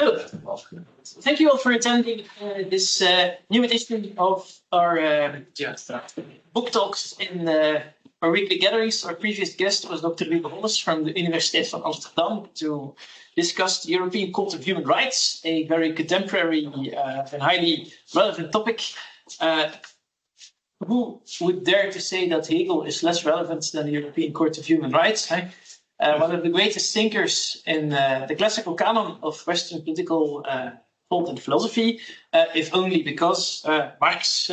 Hello. Thank you all for attending this new edition of our book talks in our weekly gatherings. Our previous guest was Dr. Raphaël Cahen from the University of Amsterdam to discuss the European cult of human rights, a very contemporary and highly relevant topic. Who would dare to say that Hegel is less relevant than the European Court of Human Rights? One of the greatest thinkers in the classical canon of Western political thought and philosophy, if only because Marx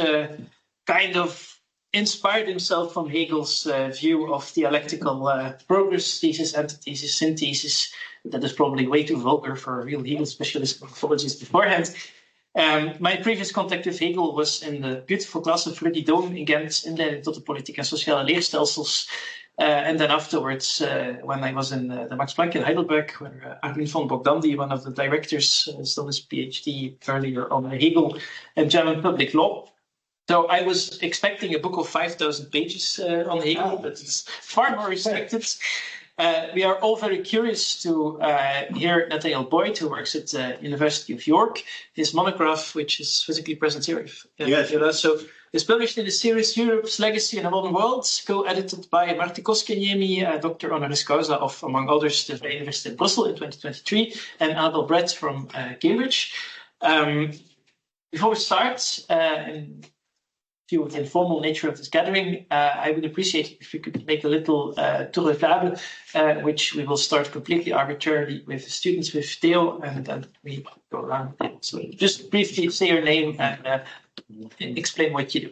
kind of inspired himself from Hegel's view of dialectical progress, thesis, antithesis, synthesis. That is probably way too vulgar for a real Hegel specialist. Apologies beforehand. My previous contact with Hegel was in the beautiful class of Rudy Doom in Gent, Inleiding tot de politieke en sociale leerstelsels. And then afterwards, when I was in the Max Planck in Heidelberg, where Armin von Bogdandy, one of the directors, has done his PhD earlier on Hegel and German public law. So I was expecting a book of 5,000 pages on Hegel, but it's far more restricted. We are all very curious to hear Nathaniel Boyd, who works at the University of York. His monograph, which is physically present here, so is published in the series Europe's Legacy in a Modern World, co-edited by Marty Koskaniemi, Doctor honoris causa of, among others, the University of Brussels in 2023, and Abel Brett from Cambridge. Before we start, in view of the informal nature of this gathering, I would appreciate it if you could make a little tour de table, which we will start completely arbitrarily with students, with Theo, and then we go around. So just briefly say your name and explain what you do.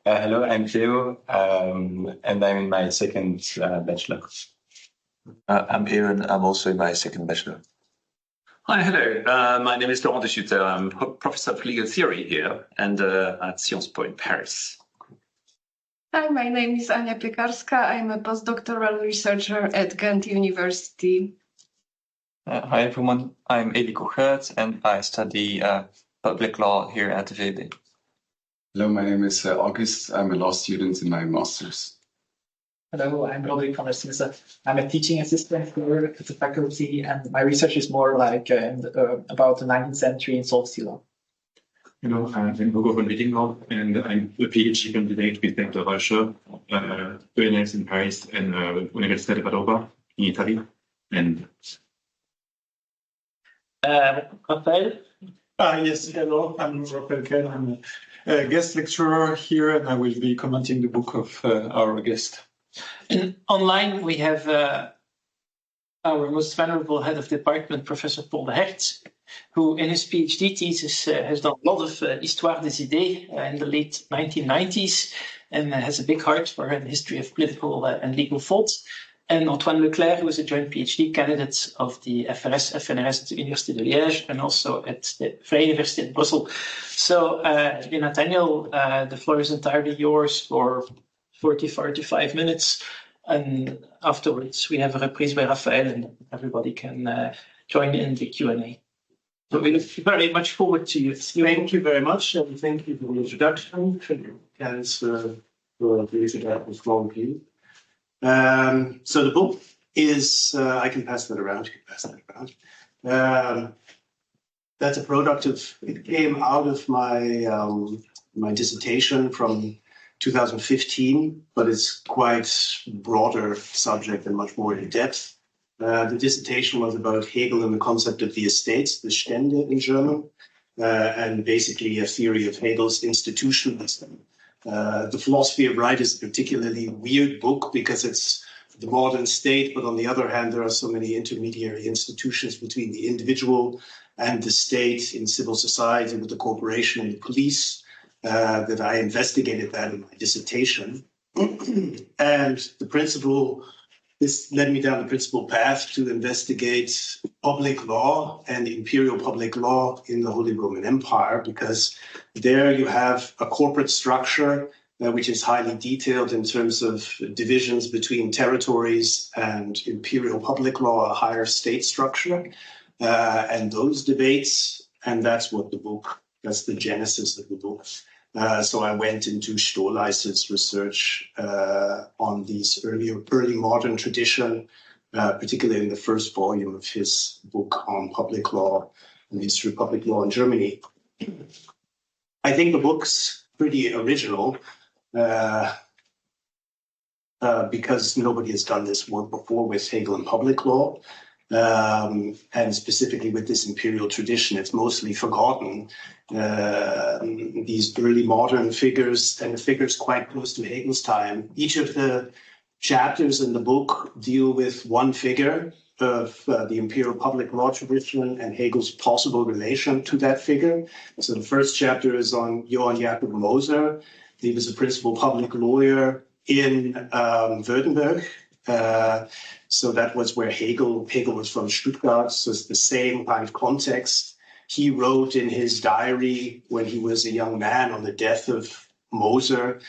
Hello, I'm Theo, and I'm in my second bachelor. I'm Aaron, I'm also in my second bachelor. Hi, hello. My name is Laurent de Schutter. I'm professor of legal theory here and at Sciences Po in Paris. Hi, my name is Ania Piekarska. I'm a postdoctoral researcher at Ghent University. Hi, everyone. I'm Eli Kochert, and I study public law here at the VUB. Hello, my name is August. I'm a law student in my master's. Hello, I'm Roderick van der Sisse. I'm a teaching assistant here at the faculty, and my research is more like about the 19th century insolvency law. Hello, I'm Hugo von Wittingau, and I'm a PhD candidate with Dr. Reuscher, ENS in Paris and Università di Padova in Italy. And Raphaël? Yes, hello, I'm Raphaël Cahen. I'm a guest lecturer here, and I will be commenting the book of our guest. And online, we have our most venerable head of department, Professor Paul de Hert, who in his PhD thesis has done a lot of Histoire des idées in the late 1990s and has a big heart for the history of political and legal thought. And Antoine Leclerc, who is a joint PhD candidate of the FRS, FNRS at the University de Liège and also at the Vrije University in Brussels. So, Nathaniel, the floor is entirely yours for 45 minutes. And afterwards, we have a reprise by Raphaël, and everybody can join in the Q&A. So we look very much forward to you. Thank you very much, and thank you for the introduction. And for the introduction from you. So the book is, I can pass that around. That's a product of, it came out of my my dissertation from 2015, but it's quite broader subject and much more in depth. The dissertation was about Hegel and the concept of the estates, the Stände in German, and basically a theory of Hegel's institutionalism. The Philosophy of Right is a particularly weird book because it's the modern state, but on the other hand, there are so many intermediary institutions between the individual and the state in civil society with the corporation and the police. That I investigated that in my dissertation. And the principle, this led me down the principal path to investigate public law and imperial public law in the Holy Roman Empire, because there you have a corporate structure which is highly detailed in terms of divisions between territories and imperial public law, a higher state structure, and those debates, and that's what the book, that's the genesis of the book. So I went into Stohleist's research on these early modern tradition particularly in the first volume of his book on public law and the history of public law in Germany. I think the book's pretty original because nobody has done this work before with Hegel and public law. And specifically with this imperial tradition, it's mostly forgotten. These early modern figures and the figures quite close to Hegel's time. Each of the chapters in the book deal with one figure of the imperial public law tradition and Hegel's possible relation to that figure. So the first chapter is on Johann Jacob Moser. He was a principal public lawyer in Württemberg. So that was where Hegel was from Stuttgart, so it's the same kind of context. He wrote in his diary when he was a young man on the death of Moser,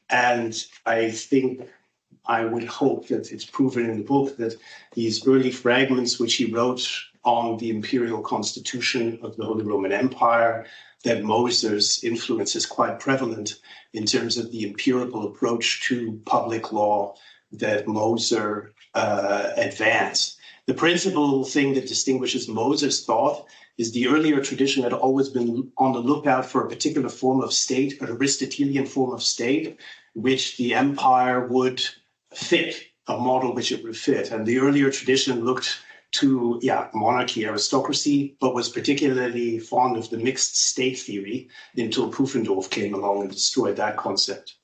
and I would hope that it's proven in the book that these early fragments which he wrote on the imperial constitution of the Holy Roman Empire, that Moser's influence is quite prevalent in terms of the empirical approach to public law that Moser advanced. The principal thing that distinguishes Moser's thought is the earlier tradition had always been on the lookout for a particular form of state, an Aristotelian form of state, which the empire would fit, a model which it would fit. And the earlier tradition looked to monarchy, aristocracy, but was particularly fond of the mixed state theory until Pufendorf came along and destroyed that concept.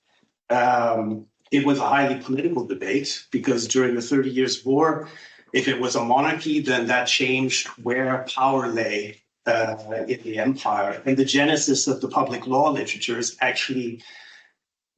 It was a highly political debate because during the 30 Years' War, if it was a monarchy, then that changed where power lay in the empire. And the genesis of the public law literature is actually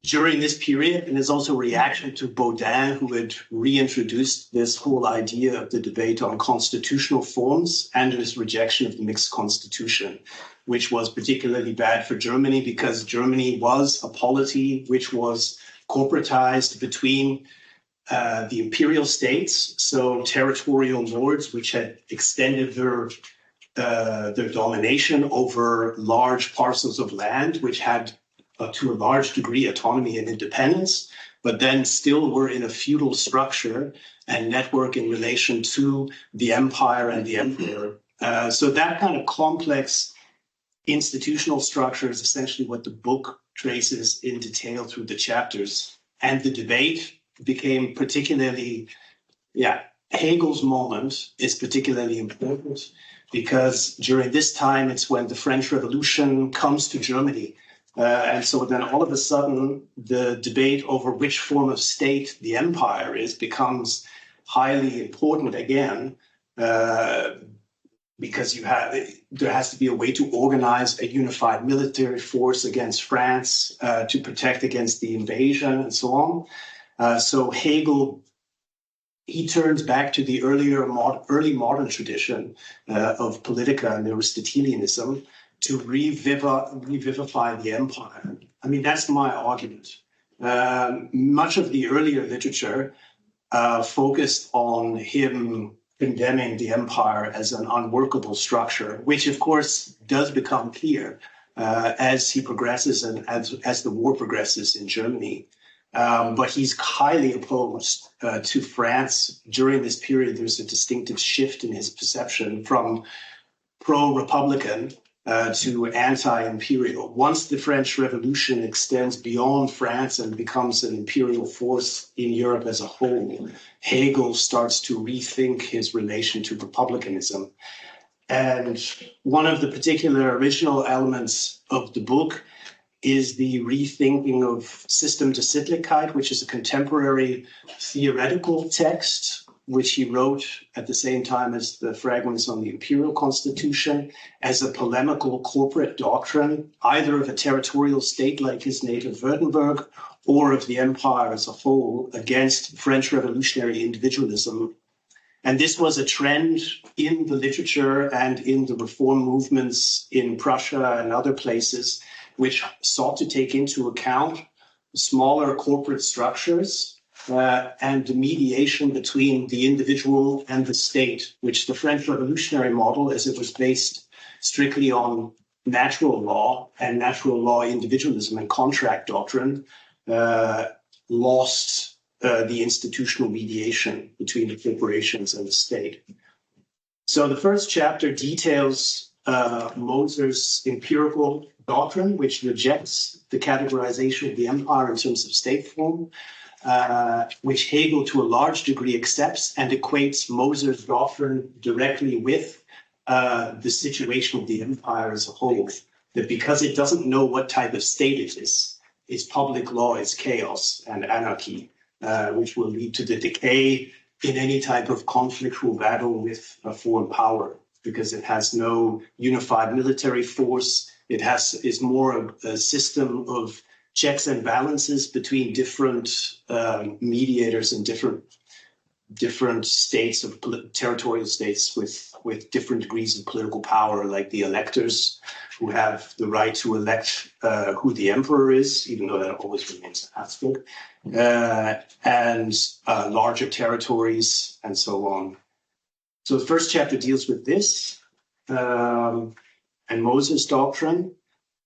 during this period, and is also a reaction to Baudin, who had reintroduced this whole idea of the debate on constitutional forms and his rejection of the mixed constitution, which was particularly bad for Germany because Germany was a polity which was corporatized between the imperial states, so territorial lords which had extended their domination over large parcels of land, which had to a large degree autonomy and independence, but then still were in a feudal structure and network in relation to the empire and the emperor. So that kind of complex institutional structure is essentially what the book traces in detail through the chapters. And the debate became particularly, Hegel's moment is particularly important because during this time, it's when the French Revolution comes to Germany. And so then all of a sudden, the debate over which form of state the empire is becomes highly important again, because there has to be a way to organize a unified military force against France to protect against the invasion and so on. So Hegel, he turns back to the early modern tradition of Politica and Aristotelianism to revivify the empire. I mean, that's my argument. Much of the earlier literature focused on him condemning the empire as an unworkable structure, which of course does become clear as he progresses and as the war progresses in Germany. But he's highly opposed to France. During this period, there's a distinctive shift in his perception from pro-Republican to anti-imperial. Once the French Revolution extends beyond France and becomes an imperial force in Europe as a whole, Hegel starts to rethink his relation to republicanism. And one of the particular original elements of the book is the rethinking of System der Sittlichkeit, which is a contemporary theoretical text which he wrote at the same time as the fragments on the imperial constitution, as a polemical corporate doctrine, either of a territorial state like his native Württemberg or of the empire as a whole against French revolutionary individualism. And this was a trend in the literature and in the reform movements in Prussia and other places, which sought to take into account smaller corporate structures and the mediation between the individual and the state, which the French revolutionary model, as it was based strictly on natural law and natural law individualism and contract doctrine, lost the institutional mediation between the corporations and the state. So the first chapter details Moser's empirical doctrine, which rejects the categorization of the empire in terms of state form, which Hegel to a large degree accepts and equates Moser's doctrine directly with the situation of the empire as a whole, that because it doesn't know what type of state it is, its public law is chaos and anarchy, which will lead to the decay in any type of conflictual battle with a foreign power, because it has no unified military force. It is more a system of checks and balances between different mediators and different states of territorial states with different degrees of political power, like the electors, who have the right to elect who the emperor is, even though that always remains abstract, and larger territories, and so on. So the first chapter deals with this and Moser's doctrine.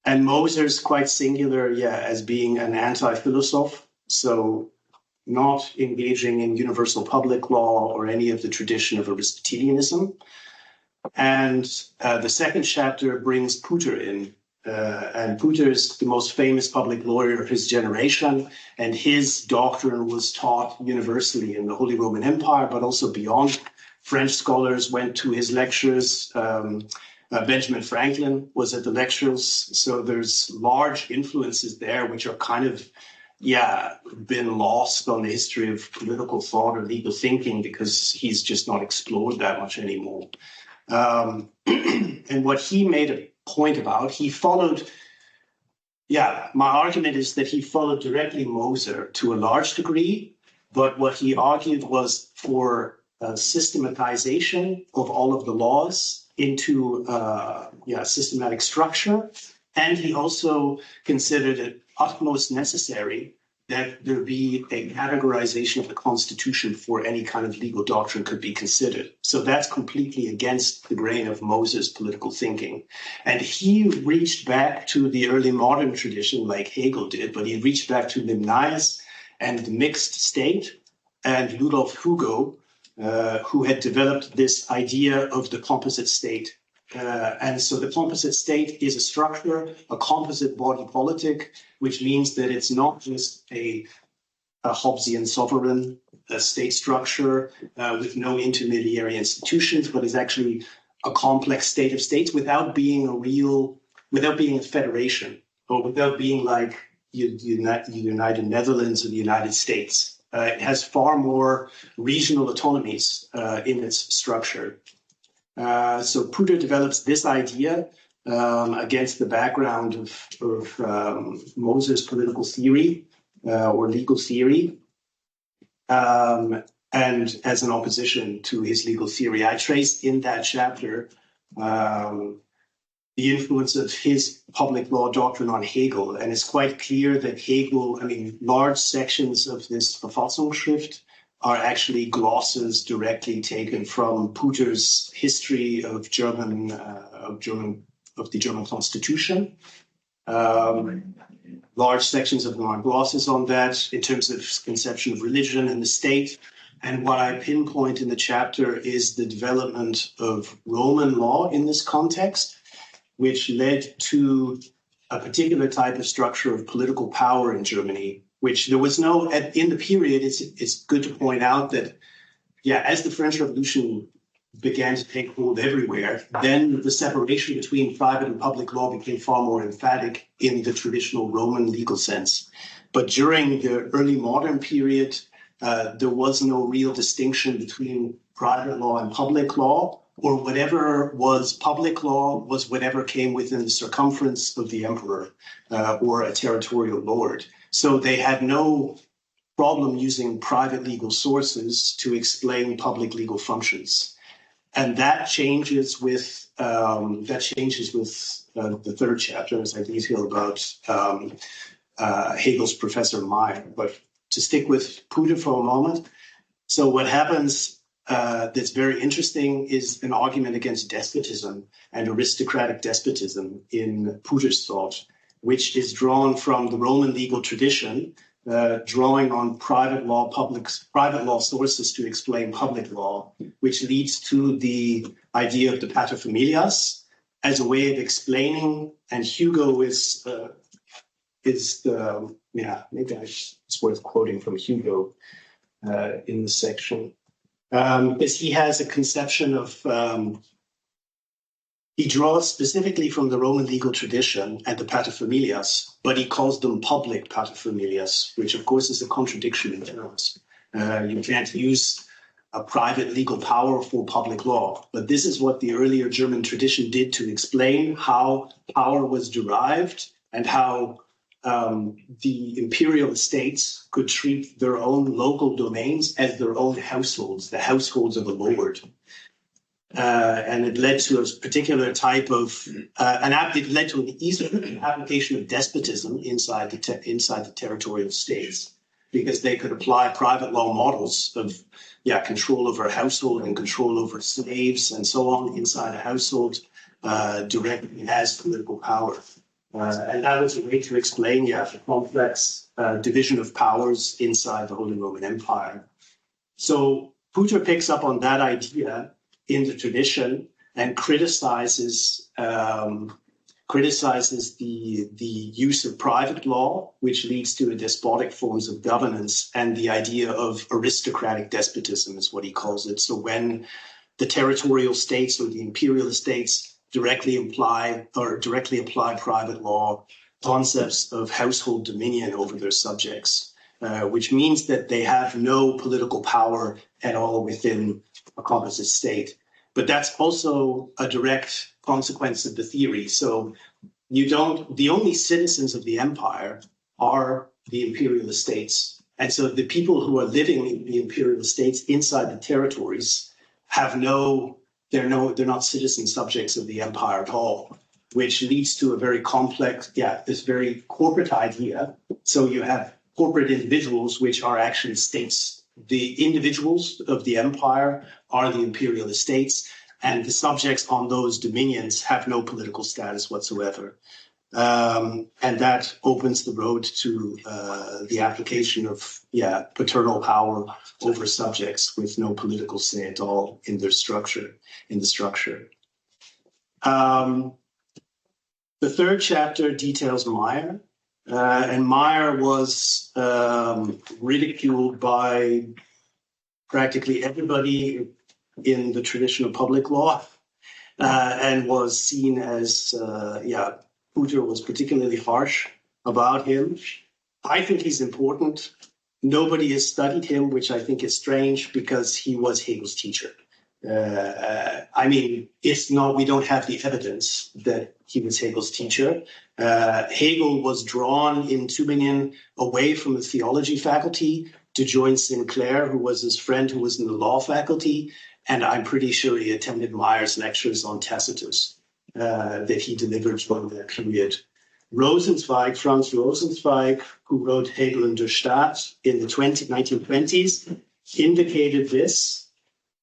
And Moser's quite singular, as being an anti-philosoph, so not engaging in universal public law or any of the tradition of Aristotelianism. And the second chapter brings Pütter in. And Pütter is the most famous public lawyer of his generation, and his doctrine was taught universally in the Holy Roman Empire, but also beyond. French scholars went to his lectures. Benjamin Franklin was at the lectures. So there's large influences there, which are kind of, been lost on the history of political thought or legal thinking because he's just not explored that much anymore. And what he made a point about, he followed, my argument is that he followed directly Moser to a large degree, but what he argued was for systematization of all of the laws into systematic structure. And he also considered it utmost necessary that there be a categorization of the Constitution before any kind of legal doctrine could be considered. So that's completely against the grain of Moser's political thinking. And he reached back to the early modern tradition like Hegel did, but he reached back to Limnaeus and the mixed state and Rudolf Hugo, who had developed this idea of the composite state. And so the composite state is a structure, a composite body politic, which means that it's not just a Hobbesian sovereign state structure with no intermediary institutions, but is actually a complex state of states without being a federation, or without being like the United Netherlands or the United States. It has far more regional autonomies in its structure. So Pütter develops this idea against the background of Moser's political theory or legal theory, and as an opposition to his legal theory. I traced in that chapter the influence of his public law doctrine on Hegel, and it's quite clear that Hegel, large sections of this Verfassungsschrift are actually glosses directly taken from Pütter's history of the German Constitution. Large sections of them are glosses on that in terms of conception of religion and the state. And what I pinpoint in the chapter is the development of Roman law in this context, which led to a particular type of structure of political power in Germany, which there was no, in the period, it's good to point out that, as the French Revolution began to take hold everywhere, then the separation between private and public law became far more emphatic in the traditional Roman legal sense. But during the early modern period, there was no real distinction between private law and public law, or whatever was public law was whatever came within the circumference of the emperor or a territorial lord. So they had no problem using private legal sources to explain public legal functions. And that changes with the third chapter, as I detail about Hegel's Professor Majer. But to stick with Pütter for a moment, so what happens that's very interesting is an argument against despotism and aristocratic despotism in Pütter's thought, which is drawn from the Roman legal tradition, drawing on private law sources to explain public law, which leads to the idea of the paterfamilias as a way of explaining. And Hugo is the maybe it's worth quoting from Hugo in the section, is he has a conception of. He draws specifically from the Roman legal tradition and the paterfamilias, but he calls them public paterfamilias, which of course is a contradiction in terms. You can't use a private legal power for public law, but this is what the earlier German tradition did to explain how power was derived and how the imperial estates could treat their own local domains as their own households, the households of a lord. And it led to a particular type of it led to an easier application of despotism inside the territorial states, because they could apply private law models of control over a household and control over slaves and so on inside a household directly as political power. And that was a way to explain the complex division of powers inside the Holy Roman Empire. So Pütter picks up on that idea in the tradition and criticizes the use of private law, which leads to despotic forms of governance, and the idea of aristocratic despotism is what he calls it. So when the territorial states or the imperial estates directly apply private law, concepts of household dominion over their subjects, which means that they have no political power at all within a composite state. But that's also a direct consequence of the theory. So the only citizens of the empire are the imperial estates. And so the people who are living in the imperial estates inside the territories they're not citizen subjects of the empire at all, which leads to a very complex, this very corporate idea. So you have corporate individuals, which are actually states. The individuals of the empire are the imperial estates, and the subjects on those dominions have no political status whatsoever. And that opens the road to the application of paternal power over subjects with no political say at all in the structure. The third chapter details Majer. And Majer was ridiculed by practically everybody in the tradition of public law, and was seen as, Pütter was particularly harsh about him. I think he's important. Nobody has studied him, which I think is strange, because he was Hegel's teacher. We don't have the evidence that he was Hegel's teacher. Hegel was drawn in Tübingen away from the theology faculty to join Sinclair, who was his friend who was in the law faculty. And I'm pretty sure he attended Majer's lectures on Tacitus that he delivered from that period. Franz Rosenzweig, who wrote Hegel und der Staat in the 1920s, indicated this.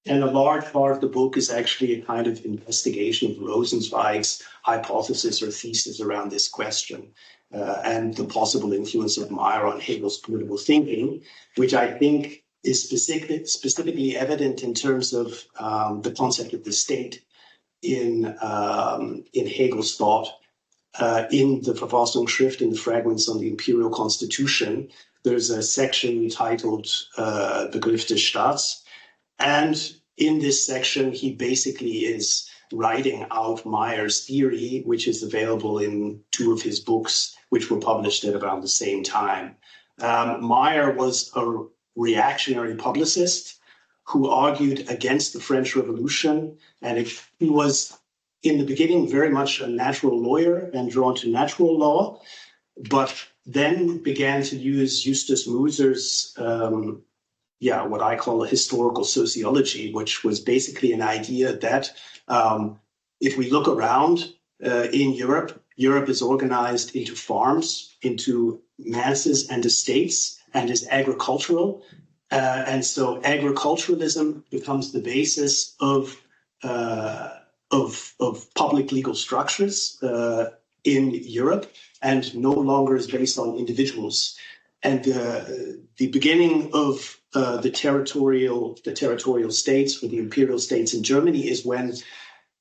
And a large part of the book is actually a kind of investigation of Rosenzweig's hypothesis or thesis around this question and the possible influence of Majer on Hegel's political thinking, which I think is specifically evident in terms of the concept of the state in Hegel's thought. In the Verfassungsschrift, in the fragments on the imperial constitution, there's a section titled Begriff des Staats. And in this section, he basically is writing out Majer's theory, which is available in two of his books, which were published at around the same time. Majer was a reactionary publicist who argued against the French Revolution, and he was in the beginning very much a natural lawyer and drawn to natural law, but then began to use Justus Moser's what I call a historical sociology, which was basically an idea that if we look around in Europe, Europe is organized into farms, into manses and estates, and is agricultural. And so agriculturalism becomes the basis of public legal structures in Europe, and no longer is based on individuals. And the beginning of the territorial states or the imperial states in Germany is when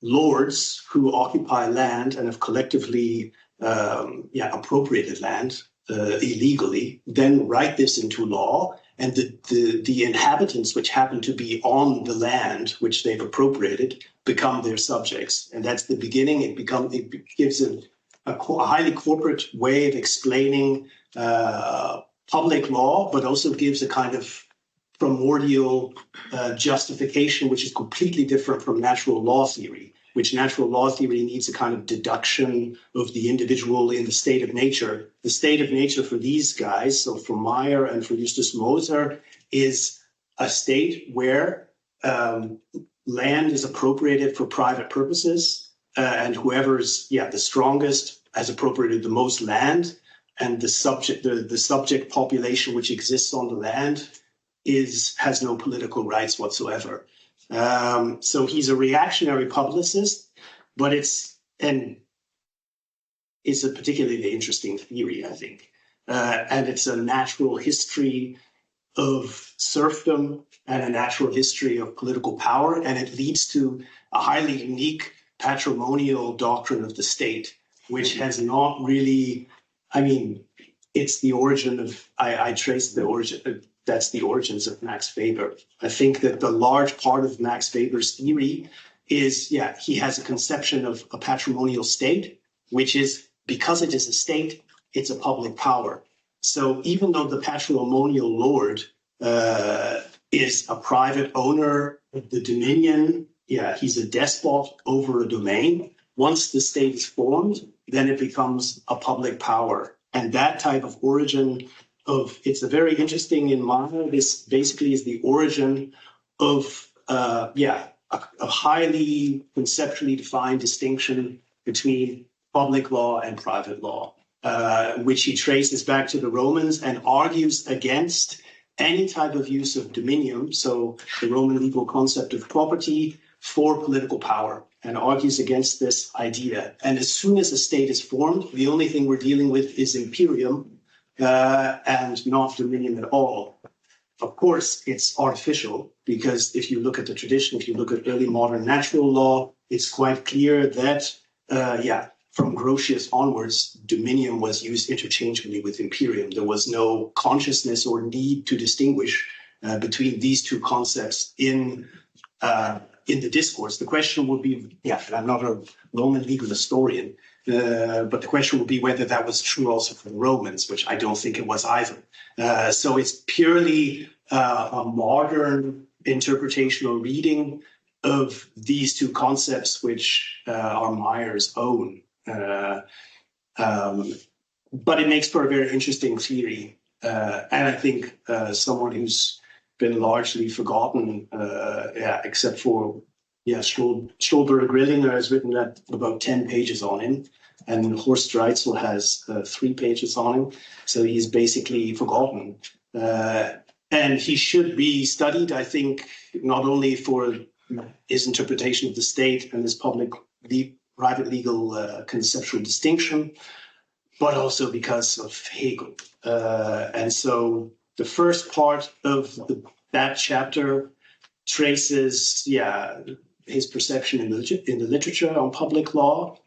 lords who occupy land and have collectively appropriated land illegally then write this into law, and the inhabitants which happen to be on the land which they've appropriated become their subjects. And that's the beginning. It gives a highly corporate way of explaining public law, but also gives a kind of primordial justification, which is completely different from natural law theory, which natural law theory needs a kind of deduction of the individual in the state of nature. The state of nature for these guys, so for Majer and for Justus Moser, is a state where land is appropriated for private purposes, and whoever's the strongest has appropriated the most land, and the subject population which exists on the land has no political rights whatsoever. So he's a reactionary publicist, but it's a particularly interesting theory, I think. And it's a natural history of serfdom and a natural history of political power, and it leads to a highly unique patrimonial doctrine of the state, which has not really, it's the origin of, I trace the origin, that's the origins of Max Weber. I think that the large part of Max Weber's theory is, he has a conception of a patrimonial state, which is, because it is a state, it's a public power. So even though the patrimonial lord is a private owner of the dominion, he's a despot over a domain, once the state is formed, then it becomes a public power. And that type of origin it's a very interesting in Majer. This basically is the origin of a highly conceptually defined distinction between public law and private law, which he traces back to the Romans and argues against any type of use of dominium, so the Roman legal concept of property, for political power, and argues against this idea. And as soon as a state is formed, the only thing we're dealing with is imperium, and not dominion at all. Of course, it's artificial, because if you look at the tradition, if you look at early modern natural law, it's quite clear that, from Grotius onwards, dominium was used interchangeably with imperium. There was no consciousness or need to distinguish between these two concepts in the discourse. The question would be, I'm not a Roman legal historian, but the question would be whether that was true also for the Romans, which I don't think it was either. So it's purely a modern interpretation or reading of these two concepts, which are Majer's own. But it makes for a very interesting theory. And I think someone who's been largely forgotten, except for Stolberg-Grillinger has written about 10 pages on him, and Horst Reitzel has 3 pages on him. So he's basically forgotten. And he should be studied, I think, not only for his interpretation of the state and his private legal conceptual distinction, but also because of Hegel. And so the first part of that chapter traces, his perception in the literature on public law,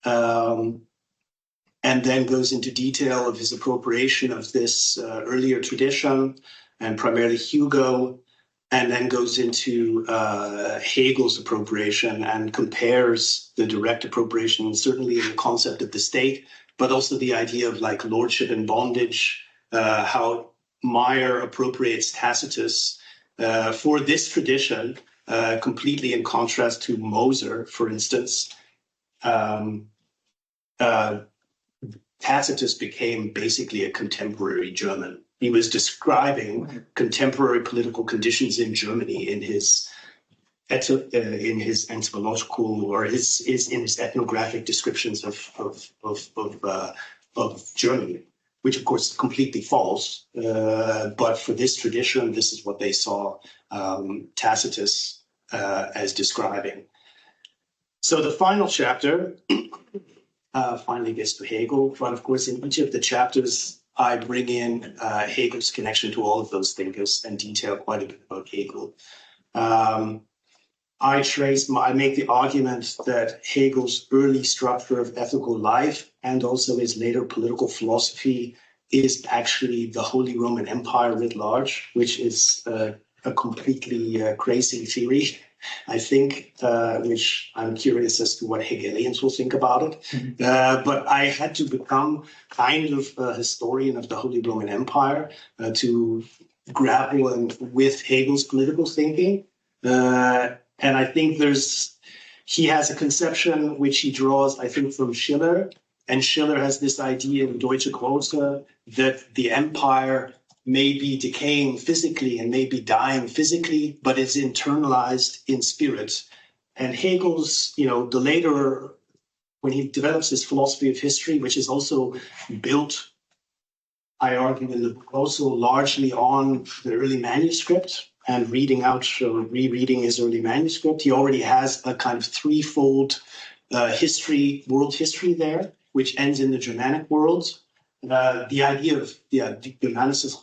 and then goes into detail of his appropriation of this earlier tradition, and primarily Hugo, and then goes into Hegel's appropriation and compares the direct appropriation, certainly in the concept of the state, but also the idea of like lordship and bondage, how Majer appropriates Tacitus for this tradition, completely in contrast to Moser, for instance. Tacitus became basically a contemporary German. He was describing contemporary political conditions in Germany in his entomological or in his ethnographic descriptions of Germany, which of course is completely false. But for this tradition, this is what they saw Tacitus as describing. So the final chapter finally gets to Hegel, but of course in each of the chapters I bring in Hegel's connection to all of those thinkers and detail quite a bit about Hegel. I make the argument that Hegel's early structure of ethical life and also his later political philosophy is actually the Holy Roman Empire writ large, which is a completely crazy theory, I think, which I'm curious as to what Hegelians will think about it. Mm-hmm. But I had to become kind of a historian of the Holy Roman Empire to grapple with Hegel's political thinking. And I think he has a conception which he draws, I think, from Schiller. And Schiller has this idea in Deutsche Große that the empire may be decaying physically and may be dying physically, but is internalized in spirit. And Hegel's, the later, when he develops his philosophy of history, which is also built, I argue in the book, also largely on the early manuscript and rereading his early manuscript, he already has a kind of threefold world history there, which ends in the Germanic world. The idea of the Germanisches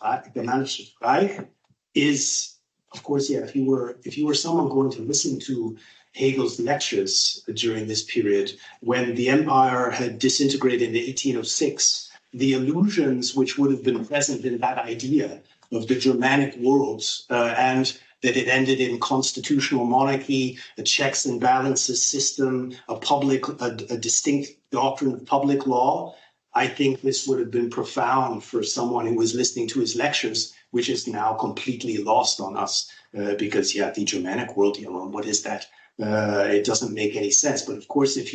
Reich is, of course, if you were someone going to listen to Hegel's lectures during this period, when the empire had disintegrated in 1806, the illusions which would have been present in that idea of the Germanic worlds and that it ended in constitutional monarchy, a checks and balances system, a distinct doctrine of public law. I think this would have been profound for someone who was listening to his lectures, which is now completely lost on us because, the Germanic world, what is that? It doesn't make any sense. But of course, if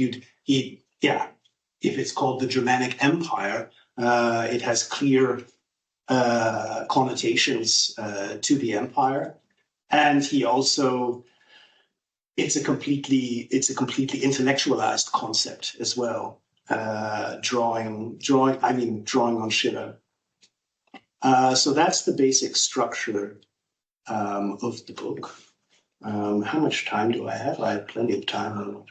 it's called the Germanic Empire, it has clear connotations to the empire. And he also, it's a completely intellectualized concept as well, drawing on Schiller. So that's the basic structure of the book. How much time do I have? I have plenty of time.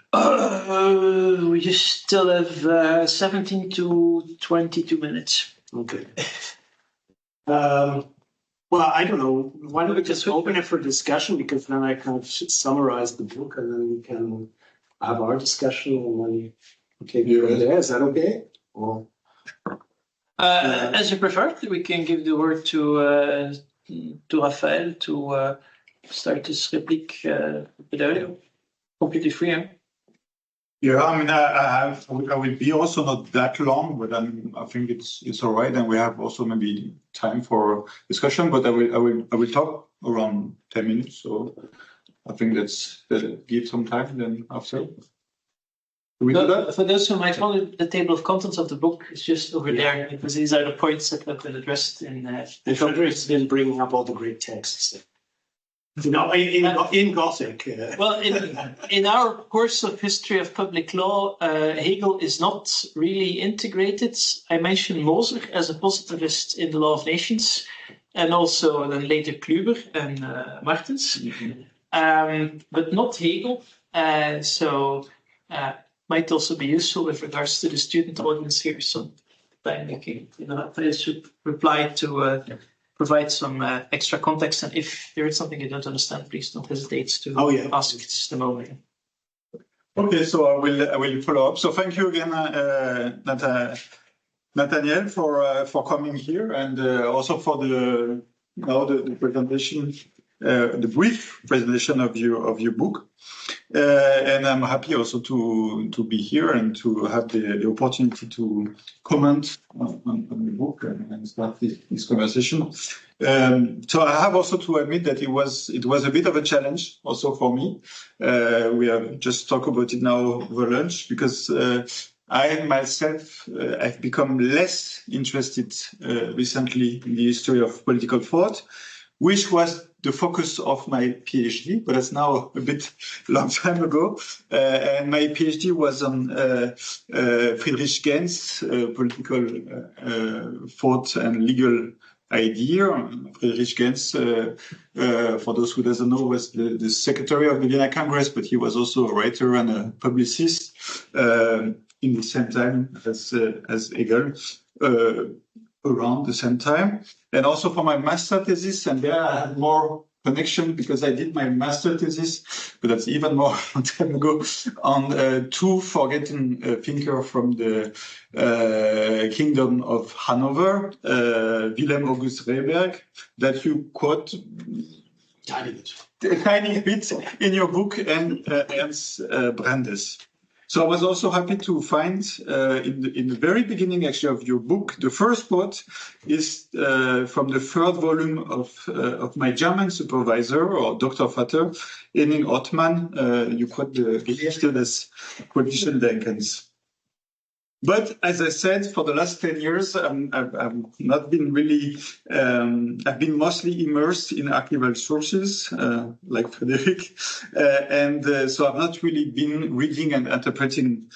We just still have 17 to 22 minutes. Okay. Well, I don't know. Why don't we just open it for discussion? Because then I kind of summarize the book and then we can have our discussion and then take it from there. Is that okay? Or, as you prefer, we can give the word to Raphaël to start his replique with audio. Completely free, huh? Yeah, I will be also not that long, but I think it's all right, and we have also maybe time for discussion. But I will talk around 10 minutes, so I think let's give some time. Then after, do we do that? For those who might follow, the table of contents of the book is just over there, because these are the points that have been addressed in. And Friedrich's been bringing up all the great texts. In Gothic. Well, in our course of history of public law, Hegel is not really integrated. I mentioned Moser as a positivist in the Law of Nations, and also then later Kluber and Martens, but not Hegel. So might also be useful with regards to the student audience here. So I'm looking, I should reply to. Provide some extra context, and if there is something you don't understand, please don't hesitate to ask. It's just a moment. Okay, so I will follow up. So thank you again, Nathaniel, for coming here, and also for the presentation, the brief presentation of your book. And I'm happy also to be here and to have the opportunity to comment on the book and start this conversation. So I have also to admit that it was a bit of a challenge also for me. We have just talked about it now over lunch, because I myself have become less interested recently in the history of political thought, which was the focus of my PhD, but that's now a bit long time ago. And my PhD was on Friedrich Gentz, political thought and legal idea. Friedrich Gentz, for those who doesn't know, was the secretary of the Vienna Congress, but he was also a writer and a publicist in the same time as Hegel. around the same time. And also for my master thesis, and there I had more connection because I did my master thesis, but that's even more time ago, on two forgotten thinkers from the Kingdom of Hanover, Wilhelm August Rehberg, that you quote a tiny bit in your book, and Ernst Brandes. So I was also happy to find in the very beginning, actually, of your book, the first quote is from the third volume of my German supervisor, or Dr. Vater, Henning Ottmann. You quote the Geschichte des politischen Denkens. But as I said, for the last 10 years, I've not been really, I've been mostly immersed in archival sources, like Friedrich. So I've not really been reading and interpreting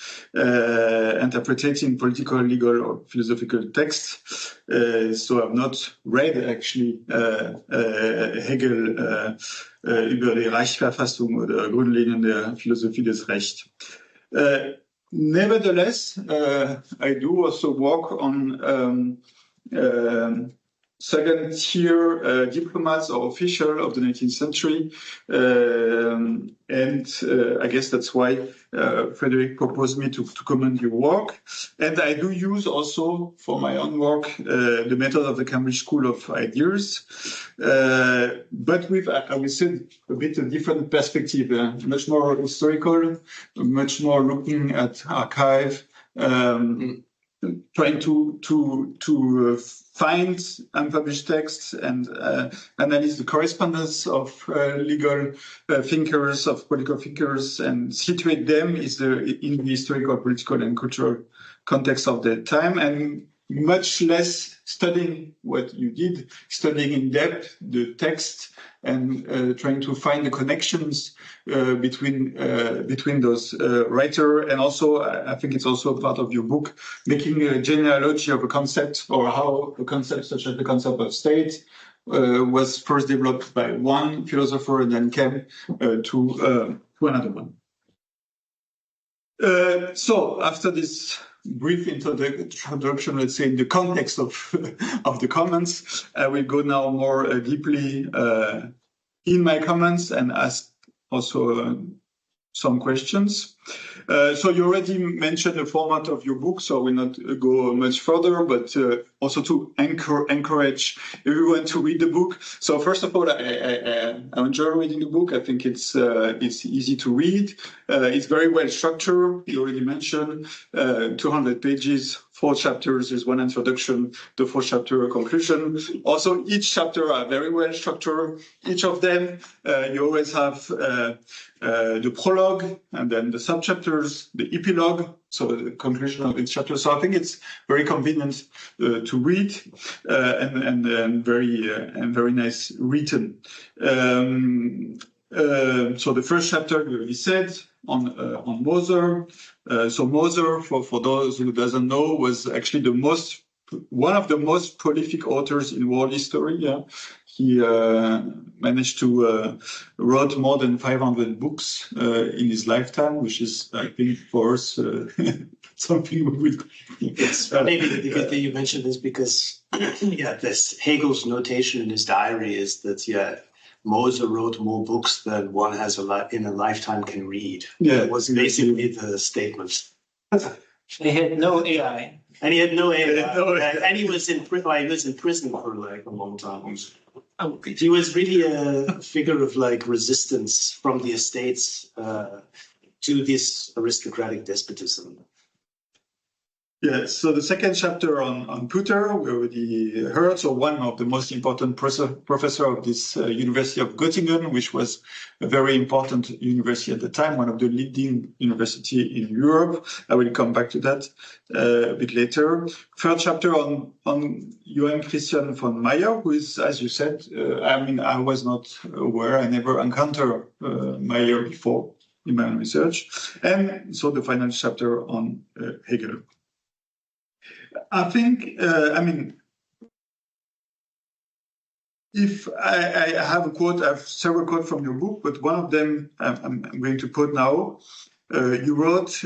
political, legal, or philosophical texts. So I've not read, actually, Hegel über die Reichsverfassung oder Grundlinien der Philosophie des Rechts. Nevertheless, I do also work on second-tier diplomats or officials of the 19th century, and I guess that's why Friedrich proposed me to comment your work. And I do use also for my own work the method of the Cambridge School of Ideas, but with, I would say, a bit of different perspective, much more historical, much more looking at archive, trying to find unpublished texts and analyze the correspondence of legal thinkers, of political thinkers, and situate them in the historical, political, and cultural context of the time, and much less studying what you did, studying in depth the text and trying to find the connections between those writers. And also, I think it's also part of your book, making a genealogy of a concept, or how a concept such as the concept of state was first developed by one philosopher and then came to another one. So after this brief introduction, let's say, in the context of the comments, I will go now more deeply in my comments and ask also some questions. So you already mentioned the format of your book, so I will not go much further, but also to encourage everyone to read the book. So first of all, I enjoy reading the book. I think it's easy to read. It's very well structured. You already mentioned 200 pages, 4 chapters. There's one introduction, the 4th chapter, a conclusion. Also, each chapter are very well structured. Each of them, you always have the prologue, and then the subchapters, the epilogue, so the conclusion of each chapter. So I think it's very convenient to read and very nice written. So the first chapter, we already said, on Moser. So Moser, for those who doesn't know, was actually one of the most prolific authors in world history. Yeah. He managed to wrote more than 500 books in his lifetime, which is, I think, for us something we will. It's maybe the good thing you mentioned this because this Hegel's notation in his diary is that Moser wrote more books than one has in a lifetime can read. Yeah, it was basically the statement. He had no AI. And he had no AI. And he was in prison for like a long time. He was really a figure of like resistance from the estates to this aristocratic despotism. Yeah, so the second chapter on Pütter, we already heard, so one of the most important professor of this University of Göttingen, which was a very important university at the time, one of the leading university in Europe. I will come back to that a bit later. Third chapter on Johann Christian von Majer, who is, as you said, I was not aware, I never encountered Majer before in my own research. And so the final chapter on Hegel. I think, if I have a quote, I have several quotes from your book, but one of them I'm going to quote now. You wrote,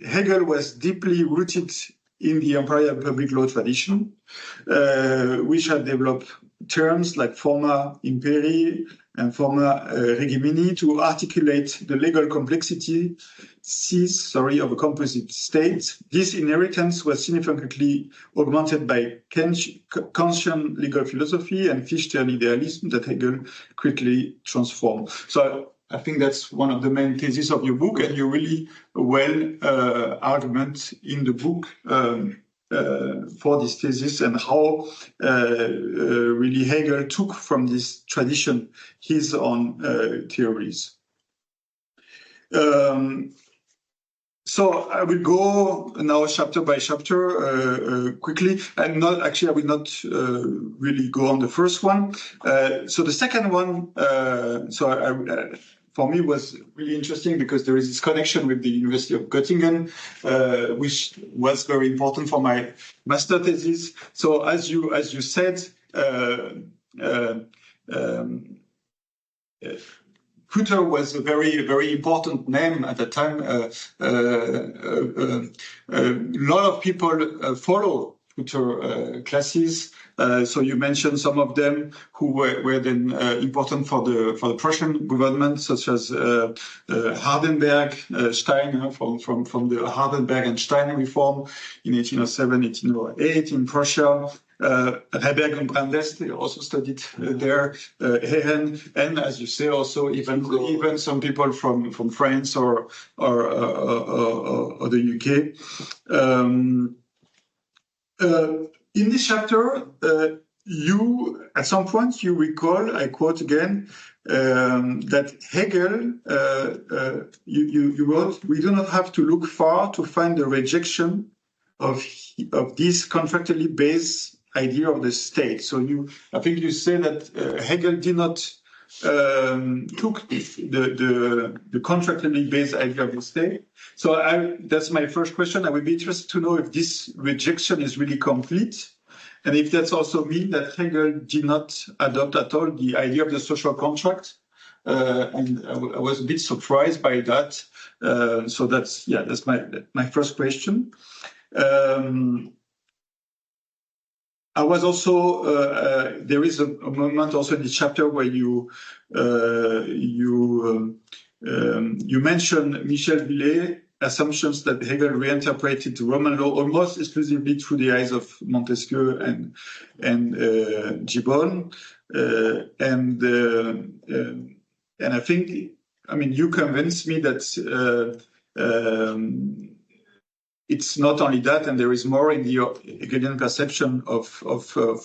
Hegel was deeply rooted in the imperial public law tradition, which had developed terms like forma imperii and forma regimini to articulate the legal complexity of a composite state. This inheritance was significantly augmented by Kantian legal philosophy and Fichter's idealism that Hegel quickly transformed. So I think that's one of the main theses of your book, and you really well argument in the book for this thesis and how really Hegel took from this tradition his own theories. So I will go now chapter by chapter quickly, and I will not really go on the first one. So the second one, for me was really interesting because there is this connection with the University of Göttingen, which was very important for my master thesis. So as you said, Pütter was a very, very important name at the time. A lot of people follow Pütter classes. So you mentioned some of them who were then important for the Prussian government, such as Hardenberg, Stein, from the Hardenberg and Stein reform in 1807, 1808 in Prussia. Heiberg and Brandes, they also studied there, Cahen, and as you say, also even some people from France or the UK. In this chapter, you at some point you recall, I quote again, that Hegel, you wrote, "We do not have to look far to find the rejection of this contractually based idea of the state." So I think you say that Hegel did not took the contractually based idea of the state. So that's my first question. I would be interested to know if this rejection is really complete, and if that's also mean that Hegel did not adopt at all the idea of the social contract. And I was a bit surprised by that. So that's my first question. I was also there is a moment also in this chapter where you mention Michel Villet assumptions that Hegel reinterpreted the Roman law almost exclusively through the eyes of Montesquieu and Gibbon, and I think, I mean, you convinced me that it's not only that, and there is more in the Hegelian perception of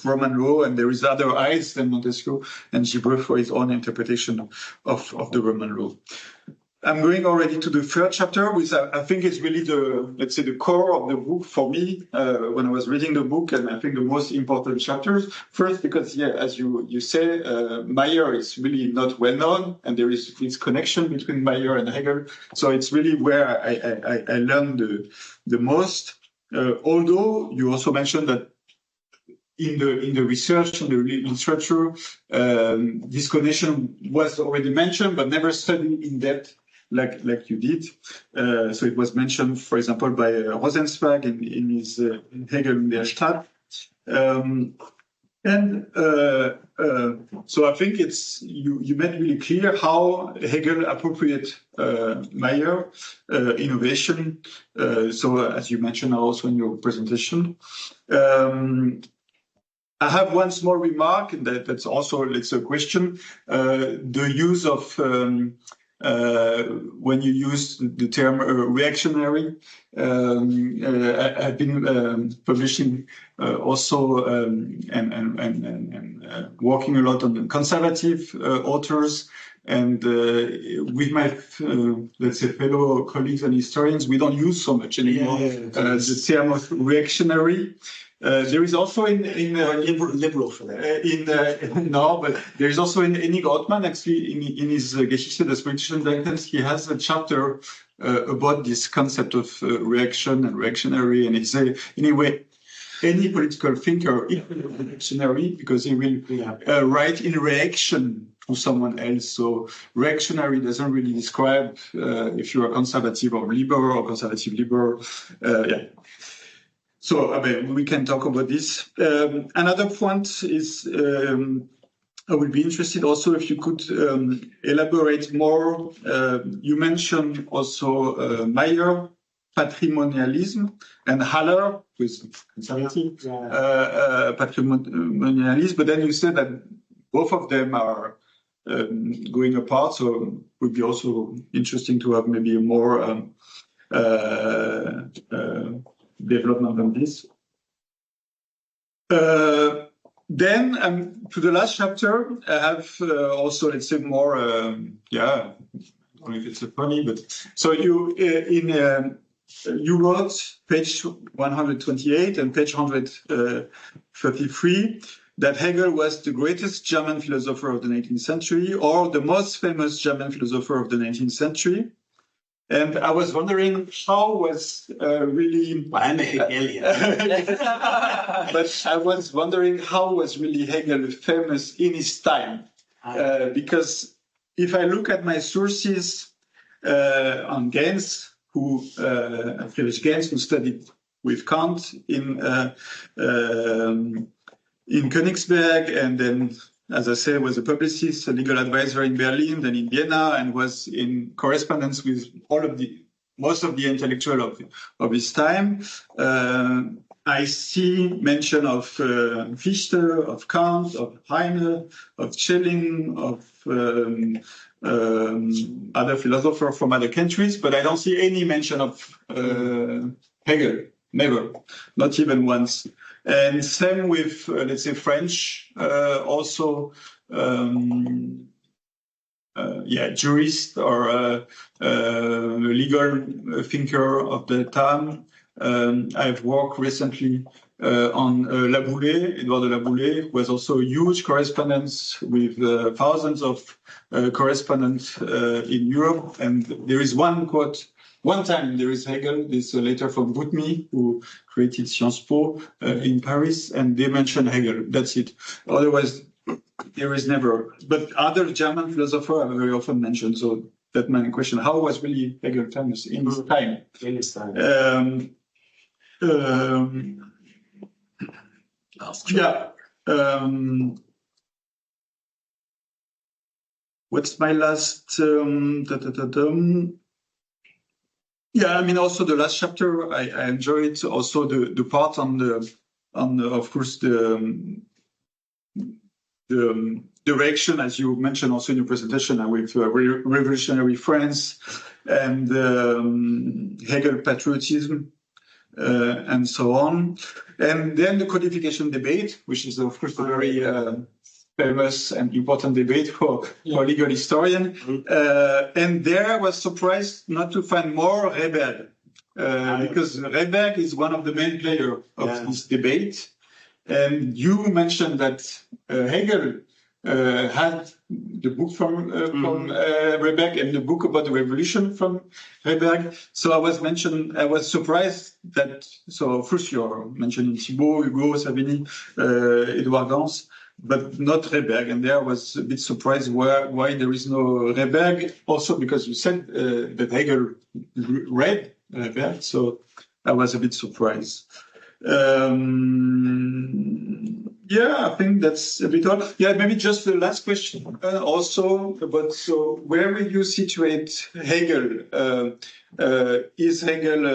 Roman law, and there is other eyes than Montesquieu and Gibbon for his own interpretation of the Roman law. I'm going already to the third chapter, which I think is really the core of the book for me when I was reading the book, and I think the most important chapters. First, because as you say, Majer is really not well known, and there is this connection between Majer and Hegel. So it's really where I learned the most. Although you also mentioned that in the research, in the literature, this connection was already mentioned, but never studied in depth like you did. So it was mentioned, for example, by Rosenzweig in his Hegel in der Stadt. So I think you made really clear how Hegel appropriate Majer innovation. So as you mentioned also in your presentation. I have one small remark, and that's also a question. The use of when you use the term reactionary, I've been publishing also and working a lot on conservative authors, and with my let's say fellow colleagues and historians, we don't use so much anymore the term of reactionary. There is also in liberal for that. No, but there is also in Henning Ottman, actually in his Geschichte des politischen Denkens, he has a chapter about this concept of reaction and reactionary, and he say anyway any political thinker is reactionary because he will write in reaction to someone else. So reactionary doesn't really describe if you are conservative or liberal or conservative liberal. So, I mean, we can talk about this. Another point is, I would be interested also if you could elaborate more. You mentioned also Majer, patrimonialism, and Haller with conservative patrimonialism. But then you said that both of them are going apart. So it would be also interesting to have maybe a more development on this. Then to the last chapter, I have also, let's say, more, I don't know if it's funny, but so you you wrote page 128 and page 133 that Hegel was the greatest German philosopher of the 19th century, or the most famous German philosopher of the 19th century. And I was wondering how was really... I'm a Hegelian. But I was wondering how was really Hegel famous in his time. Because if I look at my sources on Gentz, Friedrich Gentz, who studied with Kant in Königsberg, and then, as I said, was a publicist, a legal advisor in Berlin, then in Vienna, and was in correspondence with most of the intellectuals of his time. I see mention of Fichte, of Kant, of Heine, of Schelling, of other philosophers from other countries, but I don't see any mention of Hegel, never, not even once. And same with, let's say, French, also, jurist or legal thinker of the time. I've worked recently on Eduardo Laboulaye, who was also a huge correspondence with thousands of correspondents in Europe. And there is one quote. One time there is Hegel, this letter from Boutmy, who created Sciences Po in Paris, and they mention Hegel. That's it. Otherwise, there is never. But other German philosophers are very often mentioned. So that my question: how was really Hegel famous in his time? In his time. What's my last? Yeah, I mean, also the last chapter, I enjoyed also the part on of course, the direction, as you mentioned also in your presentation, with revolutionary France and Hegel patriotism and so on. And then the codification debate, which is, of course, a very famous and important debate for legal historian. And there I was surprised not to find more Reberg, because Reberg is one of the main players of this debate. And you mentioned that Hegel had the book from Reberg and the book about the revolution from Reberg. So I was surprised that, so first you're mentioning Thibaut, Hugo, Savigny, Edouard Gans, but not Reberg. And there I was a bit surprised why there is no Reberg, also because you said that Hegel read Reberg, so I was a bit surprised. I think that's a bit odd. Yeah, maybe just the last question also about, so where will you situate Hegel? Is Hegel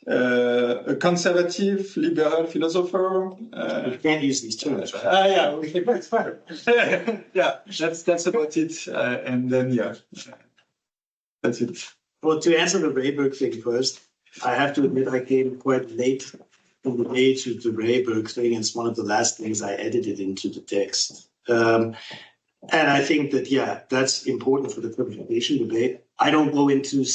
a conservative, liberal philosopher? You can't use these terms, right? Okay, that's fine. That's about it. And then, that's it. Well, to answer the Reberg thing first, I have to admit I came quite late in the day to the Reberg thing. It's one of the last things I edited into the text. And I think that, that's important for the codification debate. I don't go into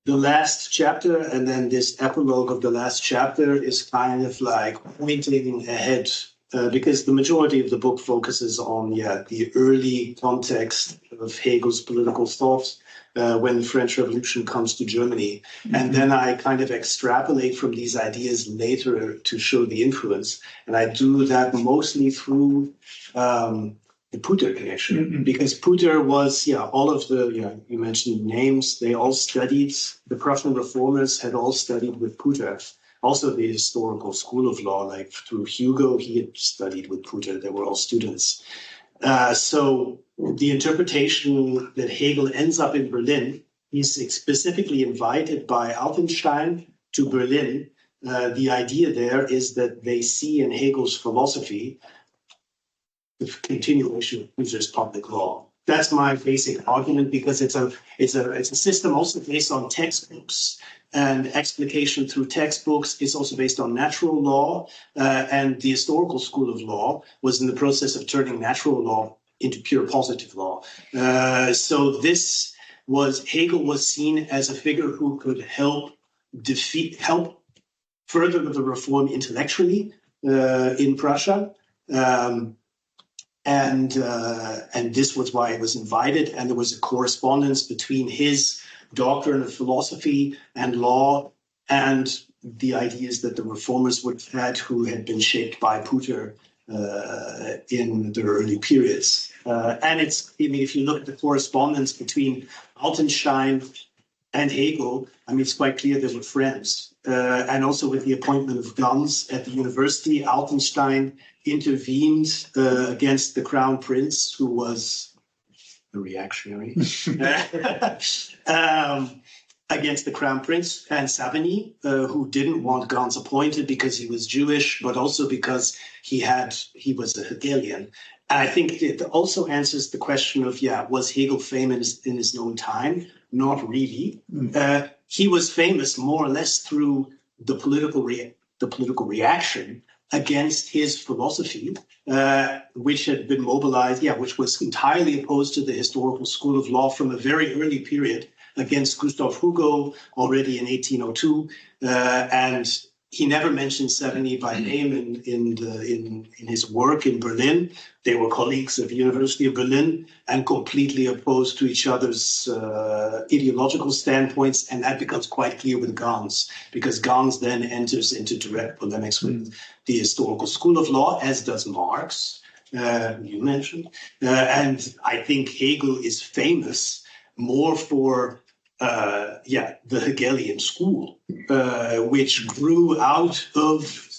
the last chapter and then this epilogue of the last chapter is kind of like pointing ahead, because the majority of the book focuses on, the early context of Hegel's political thought when the French Revolution comes to Germany. And then I kind of extrapolate from these ideas later to show the influence. And I do that mostly through the Pütter connection, because Pütter was, all of the, you mentioned names, they all studied, the Prussian reformers had all studied with Pütter. Also the historical school of law, like through Hugo, he had studied with Pütter, they were all students. So the interpretation that Hegel ends up in Berlin, he's specifically invited by Altenstein to Berlin. The idea there is that they see in Hegel's philosophy the continuation of Pütter's public law. That's my basic argument, because it's a system also based on textbooks, and explication through textbooks is also based on natural law, and the historical school of law was in the process of turning natural law into pure positive law. So this was, Hegel was seen as a figure who could help further the reform intellectually in Prussia. And this was why he was invited, and there was a correspondence between his doctrine of philosophy and law and the ideas that the reformers would have had, who had been shaped by Pütter in the early periods. And if you look at the correspondence between Altenstein and Hegel, it's quite clear they were friends. And also with the appointment of Gentz at the university, Altenstein intervened against the crown prince, who was a reactionary, against the crown prince and Savigny, who didn't want Gentz appointed because he was Jewish, but also because he was a Hegelian. And I think it also answers the question of, was Hegel famous in his own time? Not really. He was famous more or less through the political reaction against his philosophy, which had been mobilized, which was entirely opposed to the historical school of law from a very early period, against Gustav Hugo already in 1802, and he never mentioned Savigny by name in his work in Berlin. They were colleagues at the University of Berlin and completely opposed to each other's ideological standpoints, and that becomes quite clear with Gentz, because Gentz then enters into direct polemics with the historical school of law, as does Marx, you mentioned. And I think Hegel is famous more for the Hegelian school, which grew out of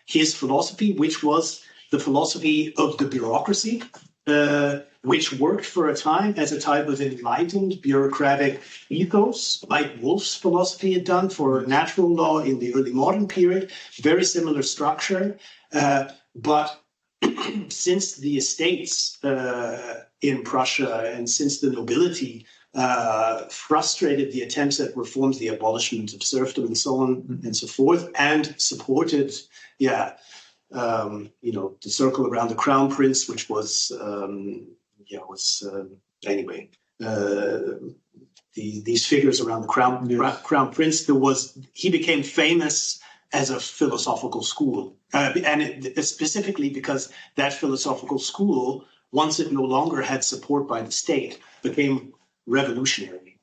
his philosophy, which was the philosophy of the bureaucracy, which worked for a time as a type of enlightened bureaucratic ethos, like Wolff's philosophy had done for natural law in the early modern period. Very similar structure, but since the estates in Prussia and since the nobility frustrated the attempts at reforms, the abolishment of serfdom and so on and so forth, and supported, the circle around the crown prince, which was, these figures around the crown prince. He became famous as a philosophical school, specifically because that philosophical school, once it no longer had support by the state, became revolutionary,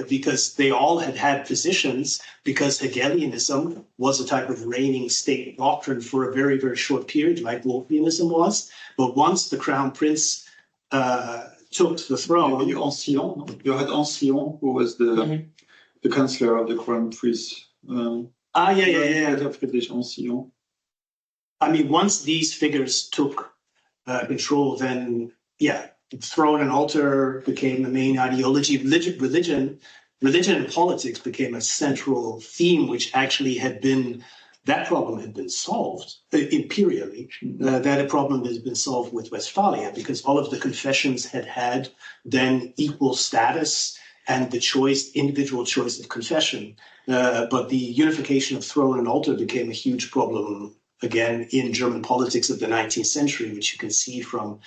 because they all had positions, because Hegelianism was a type of reigning state doctrine for a very, very short period, like Wolffianism was. But once the crown prince took the throne... You had Ancillon, who was the chancellor of the crown prince. Friedrich Ancillon. Once these figures took control, then, throne and altar became the main ideology. Religion and politics became a central theme, which actually that problem had been solved imperially. That problem has been solved with Westphalia, because all of the confessions had then equal status and the individual choice of confession. But the unification of throne and altar became a huge problem, again, in German politics of the 19th century, which you can see from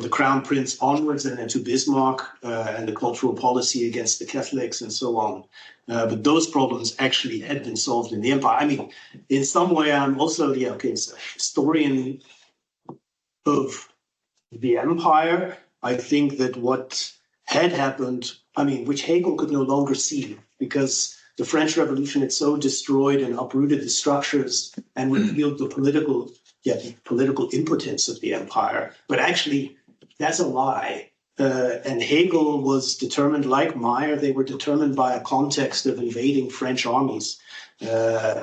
the crown prince onwards, and then to Bismarck and the cultural policy against the Catholics and so on. But those problems actually had been solved in the empire. In some way, I'm also a historian of the empire. I think that what had happened, which Hegel could no longer see, because the French Revolution had so destroyed and uprooted the structures and revealed the political the political impotence of the empire. But actually, that's a lie. And Hegel was determined, like Majer, they were determined by a context of invading French armies,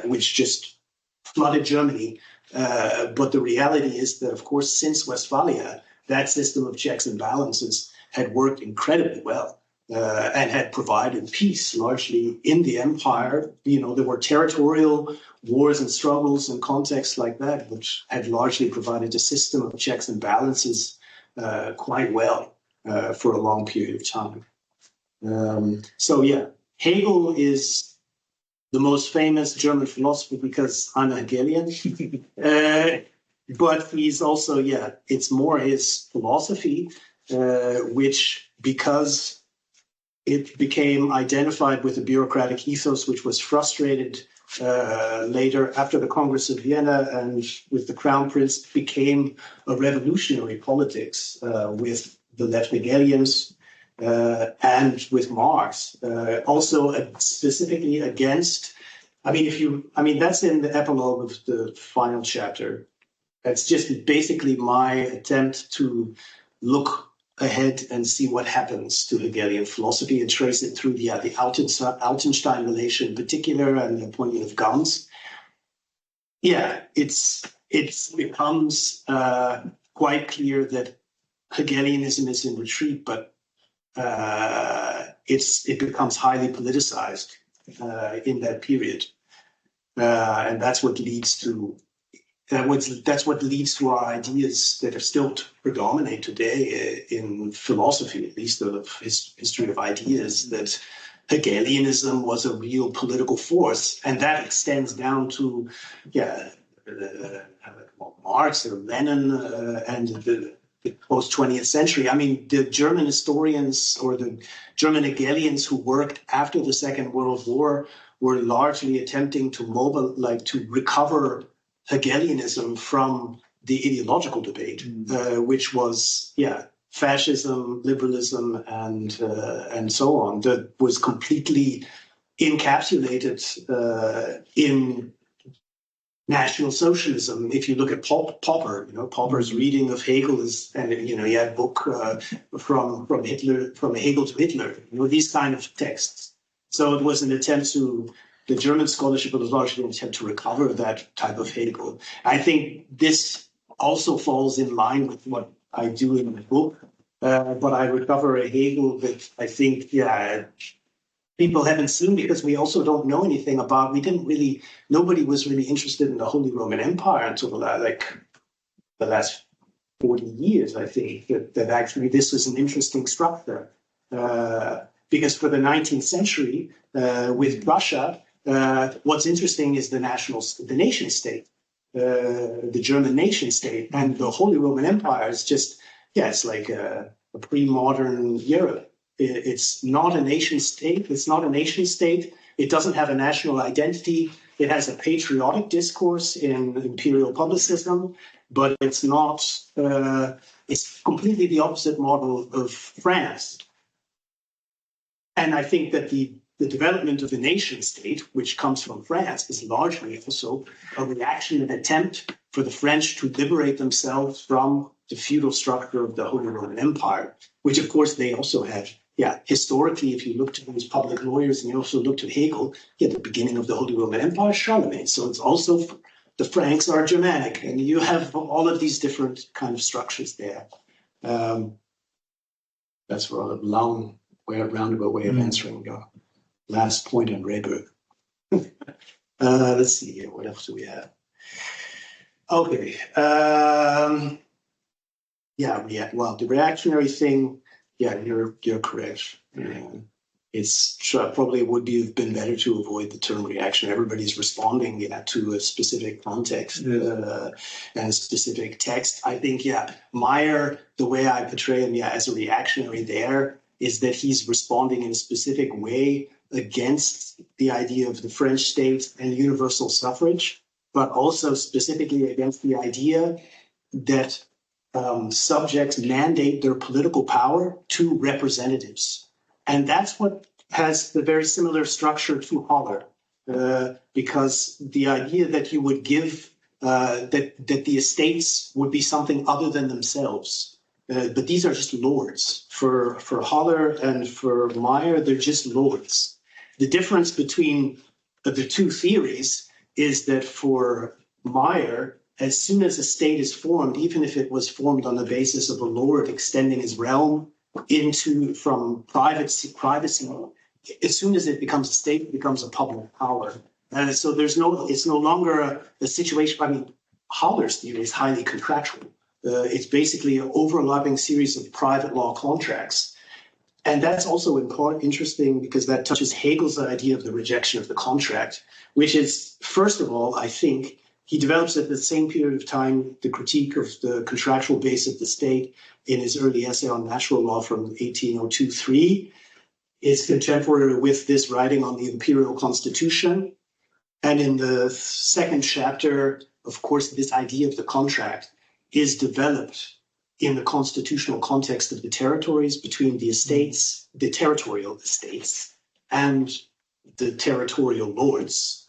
which just flooded Germany. But the reality is that, of course, since Westphalia, that system of checks and balances had worked incredibly well and had provided peace largely in the empire. You know, there were territorial wars and struggles and contexts like that, which had largely provided a system of checks and balances quite well for a long period of time. So, yeah, Hegel is the most famous German philosopher because I'm a Hegelian. But he's also, it's more his philosophy, which, because it became identified with the bureaucratic ethos, which was frustrated later after the Congress of Vienna and with the Crown Prince, became a revolutionary politics with the left Hegelians and with Marx. Also specifically against, that's in the epilogue of the final chapter. That's just basically my attempt to look ahead and see what happens to Hegelian philosophy and trace it through the Altenstein relation in particular and the point of Gentz. Yeah, it becomes quite clear that Hegelianism is in retreat, but it becomes highly politicized in that period, and that's what leads to. That's what leads to our ideas that are still predominate today in philosophy, at least the history of ideas, that Hegelianism was a real political force. And that extends down to, Marx or Lenin and the post-20th century. I mean, the German historians or the German Hegelians who worked after the Second World War were largely attempting to recover Hegelianism from the ideological debate, which was, fascism, liberalism, and so on, that was completely encapsulated in National Socialism. If you look at Popper, Popper's reading of Hegel is, and he had a book from Hitler, from Hegel to Hitler, these kind of texts. So it was an attempt to. The German scholarship was largely an attempt to recover that type of Hegel. I think this also falls in line with what I do in the book, but I recover a Hegel that I think, people haven't seen because we also don't know anything about. Nobody was really interested in the Holy Roman Empire until the last 40 years, I think, that actually this was an interesting structure. Because for the 19th century, with Russia, what's interesting is the nation state, the German nation state, and the Holy Roman Empire is just, it's like a pre-modern Europe. It's not a nation state. It's not a nation state. It doesn't have a national identity. It has a patriotic discourse in imperial publicism, but it's not, it's completely the opposite model of France. And I think that the development of the nation state, which comes from France, is largely also a reaction, an attempt for the French to liberate themselves from the feudal structure of the Holy Roman Empire, which, of course, they also had. Historically, if you look to these public lawyers and you also look to Hegel, the beginning of the Holy Roman Empire, Charlemagne. So it's also the Franks are Germanic, and you have all of these different kind of structures there. That's for a long roundabout way of answering your last point on Rehberg. Let's see here. What else do we have? Okay. Well, the reactionary thing, you're correct. It's probably would have been better to avoid the term reaction. Everybody's responding to a specific context and a specific text. I think, Majer, the way I portray him, as a reactionary there, is that he's responding in a specific way against the idea of the French state and universal suffrage, but also specifically against the idea that subjects mandate their political power to representatives. And that's what has the very similar structure to Haller, because the idea that you would give that the estates would be something other than themselves. But these are just lords. For Haller and for Majer, they're just lords. The difference between the two theories is that for Majer, as soon as a state is formed, even if it was formed on the basis of a lord extending his realm from privacy, as soon as it becomes a state, it becomes a public power. So it's no longer a situation. I mean, Haller's theory is highly contractual. It's basically an overlapping series of private law contracts. And that's also interesting because that touches Hegel's idea of the rejection of the contract, which is, first of all, I think, he develops at the same period of time the critique of the contractual base of the state in his early essay on natural law from 1802-3. It's contemporary with this writing on the imperial constitution. And in the second chapter, of course, this idea of the contract is developed in the constitutional context of the territories between the estates, the territorial estates, and the territorial lords.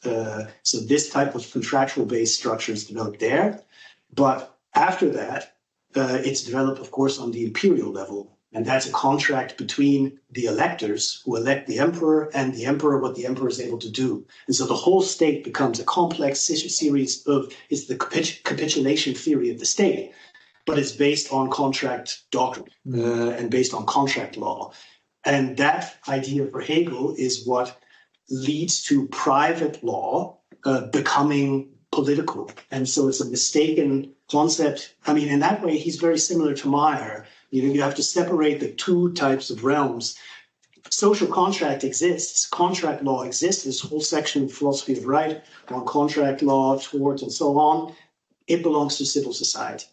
So this type of contractual-based structure is developed there. But after that, it's developed, of course, on the imperial level. And that's a contract between the electors who elect the emperor and the emperor, what the emperor is able to do. And so the whole state becomes a complex series of, it's the capitulation theory of the state, but it's based on contract doctrine and based on contract law. And that idea for Hegel is what leads to private law becoming political. And so it's a mistaken concept. I mean, in that way, he's very similar to Majer. You have to separate the two types of realms. Social contract exists, contract law exists. This whole section of philosophy of right on contract law, tort, and so on. It belongs to civil society.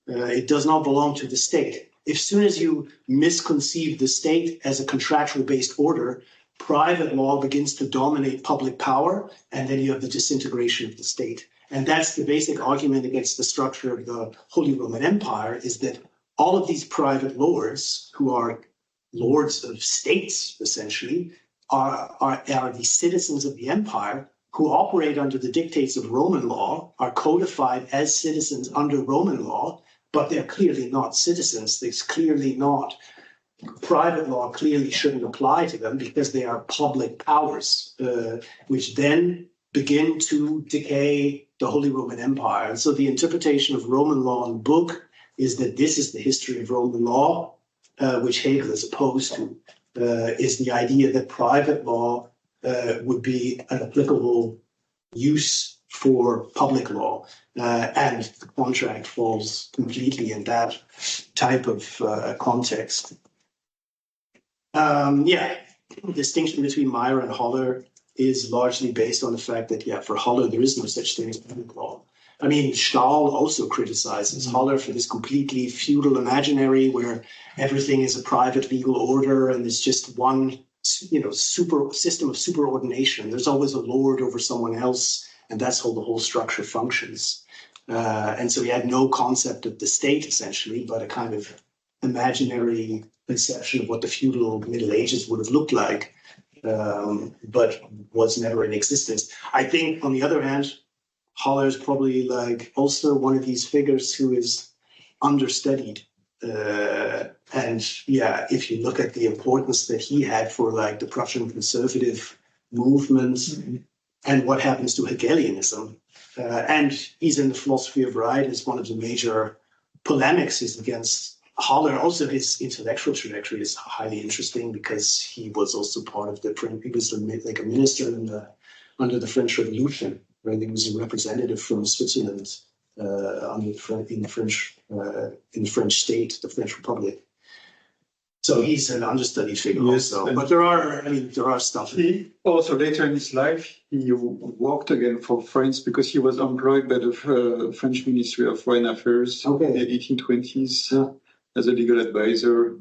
It does not belong to the state. As soon as you misconceive the state as a contractual-based order, private law begins to dominate public power, and then you have the disintegration of the state. And that's the basic argument against the structure of the Holy Roman Empire, is that all of these private lords, who are lords of states, essentially, are the citizens of the empire who operate under the dictates of Roman law, are codified as citizens under Roman law, but they're clearly not citizens. There's clearly not. Private law clearly shouldn't apply to them because they are public powers, which then begin to decay the Holy Roman Empire. And so the interpretation of Roman law in the book is that this is the history of Roman law, which Hegel is opposed to, is the idea that private law would be an applicable use for public law. And the contract falls completely in that type of context. Distinction between Majer and Haller is largely based on the fact that, for Haller, there is no such thing as public law. I mean, Stahl also criticizes Haller for this completely feudal imaginary where everything is a private legal order and it's just one, super system of superordination. There's always a lord over someone else, and that's how the whole structure functions. And so he had no concept of the state, essentially, but a kind of imaginary conception of what the feudal Middle Ages would have looked like, but was never in existence. I think, on the other hand, Haller is probably also one of these figures who is understudied. If you look at the importance that he had for the Prussian conservative movement and what happens to Hegelianism, and he's in the philosophy of right as one of the major polemics is against Haller. Also, his intellectual trajectory is highly interesting because he was also part of he was like a minister under the French Revolution, where he was a representative from Switzerland in the French state, the French Republic. So he's an understudied figure also. But there are stuff. He also later in his life, he worked again for France because he was employed by the French Ministry of Foreign Affairs in the 1820s as a legal advisor.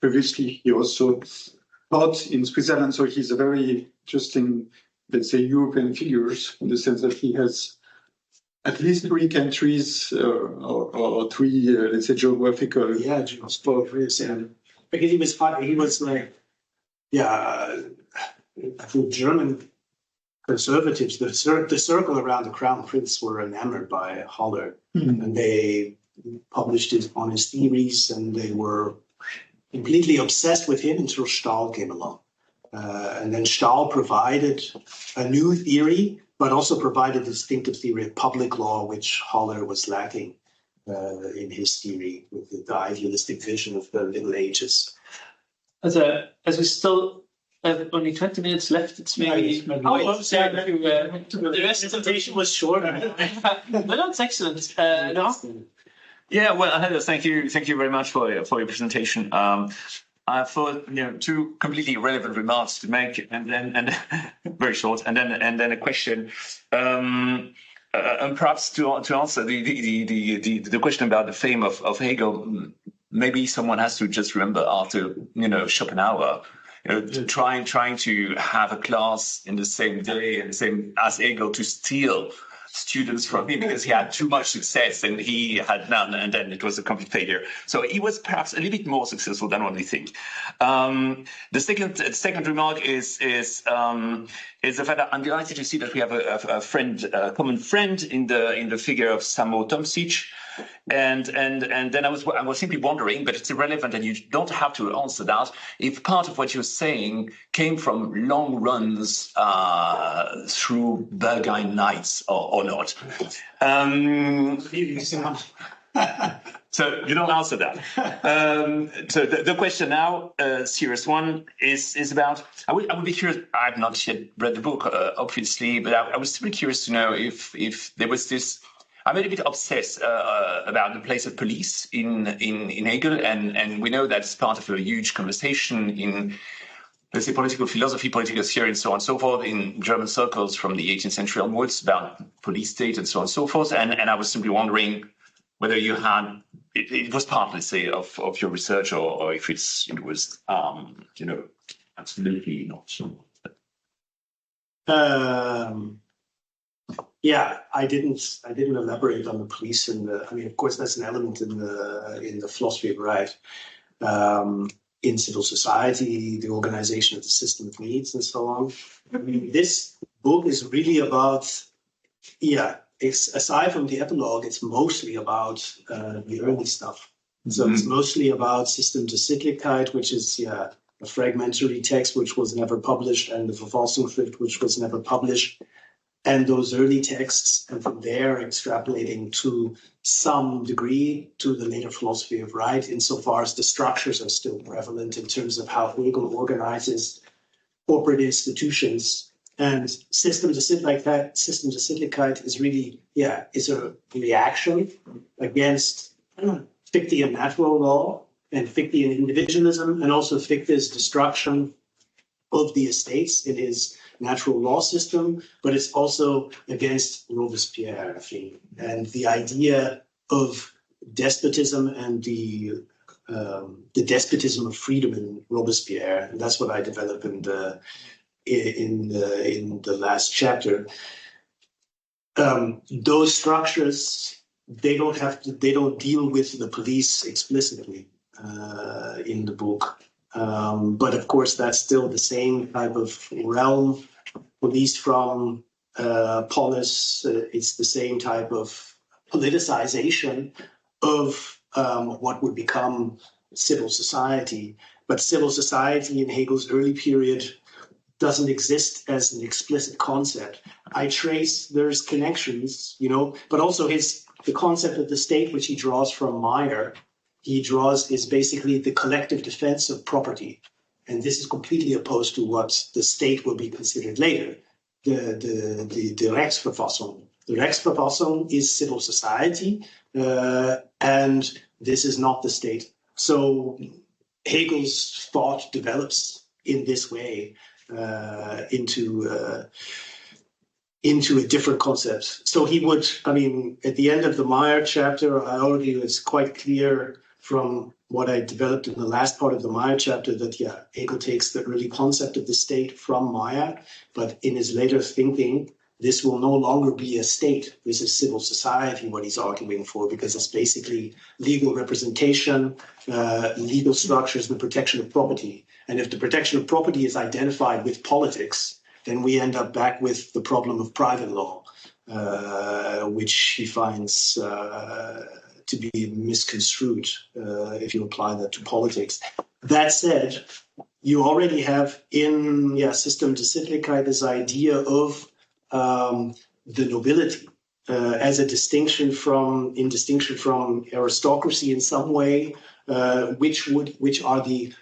Previously he also taught in Switzerland. So he's a very interesting, let's say, European figure in the sense that he has at least three countries or three, let's say, geographical. Because he was German conservatives, the circle around the Crown Prince were enamored by Haller, and they published it on his theories, and they were completely obsessed with him until Stahl came along. And then Stahl provided a new theory, but also provided a distinctive theory of public law, which Haller was lacking in his theory, with the idealistic vision of the Middle Ages. As we still have only 20 minutes left, it's maybe the rest of the presentation was short. But that's excellent. No? Yeah, well, Heather, thank you very much for your presentation. I thought, two completely relevant remarks to make, and then very short, and then a question, and perhaps to answer the question about the fame of Hegel. Maybe someone has to just remember after Schopenhauer, trying to have a class in the same day and the same as Hegel to steal students from him because he had too much success and he had none, and then it was a complete failure. So he was perhaps a little bit more successful than one we think. The second remark is the fact that I'm delighted to see that we have a common friend in the figure of Samo Tomšič. And then I was simply wondering, but it's irrelevant and you don't have to answer that, if part of what you're saying came from long runs through Berghain nights or not. So you don't answer that. So the question now, serious one, is about, I would be curious, I've not yet read the book, obviously, but I was simply curious to know if there was this, I'm a little bit obsessed about the place of police in Hegel, and we know that's part of a huge conversation in, let's say, political philosophy, political theory, and so on and so forth, in German circles from the 18th century onwards about police state and so on and so forth. And I was simply wondering whether you had, it was part, let's say, of your research, or if it was, absolutely not so. Yeah, I didn't elaborate on the police of course, that's an element in the philosophy of right. In civil society, the organization of the system of needs, and so on. This book is really about, it's aside from the epilogue, it's mostly about the early stuff. So it's mostly about System der Sittlichkeit, which is a fragmentary text which was never published, and the Verfassungsschrift, which was never published. And those early texts, and from there extrapolating to some degree to the later philosophy of right, insofar as the structures are still prevalent in terms of how Hegel organizes corporate institutions. And System der Sittlichkeit is really, is a reaction against Fichtean natural law and Fichtean individualism, and also Fichte's destruction of the estates in his natural law system, but it's also against Robespierre, I think, and the idea of despotism and the despotism of freedom in Robespierre, and that's what I develop in the last chapter. Those structures, they don't deal with the police explicitly in the book. But of course, that's still the same type of realm. Police from polis, it's the same type of politicization of what would become civil society. But civil society in Hegel's early period doesn't exist as an explicit concept. There's connections, but also the concept of the state, which he draws from Majer, is basically the collective defense of property. And this is completely opposed to what the state will be considered later, the Rechtsverfassung. The Rechtsverfassung is civil society, and this is not the state. So Hegel's thought develops in this way into a different concept. So he would, at the end of the Majer chapter, I argue it's quite clear from what I developed in the last part of the Majer chapter that, Hegel takes the early concept of the state from Majer, but in his later thinking, this will no longer be a state. This is civil society, what he's arguing for, because it's basically legal representation, legal structures, and the protection of property. And if the protection of property is identified with politics, then we end up back with the problem of private law, which he finds to be misconstrued if you apply that to politics. That said, you already have in System der Sittlichkeit this idea of the nobility as a distinction from aristocracy in some way, which are the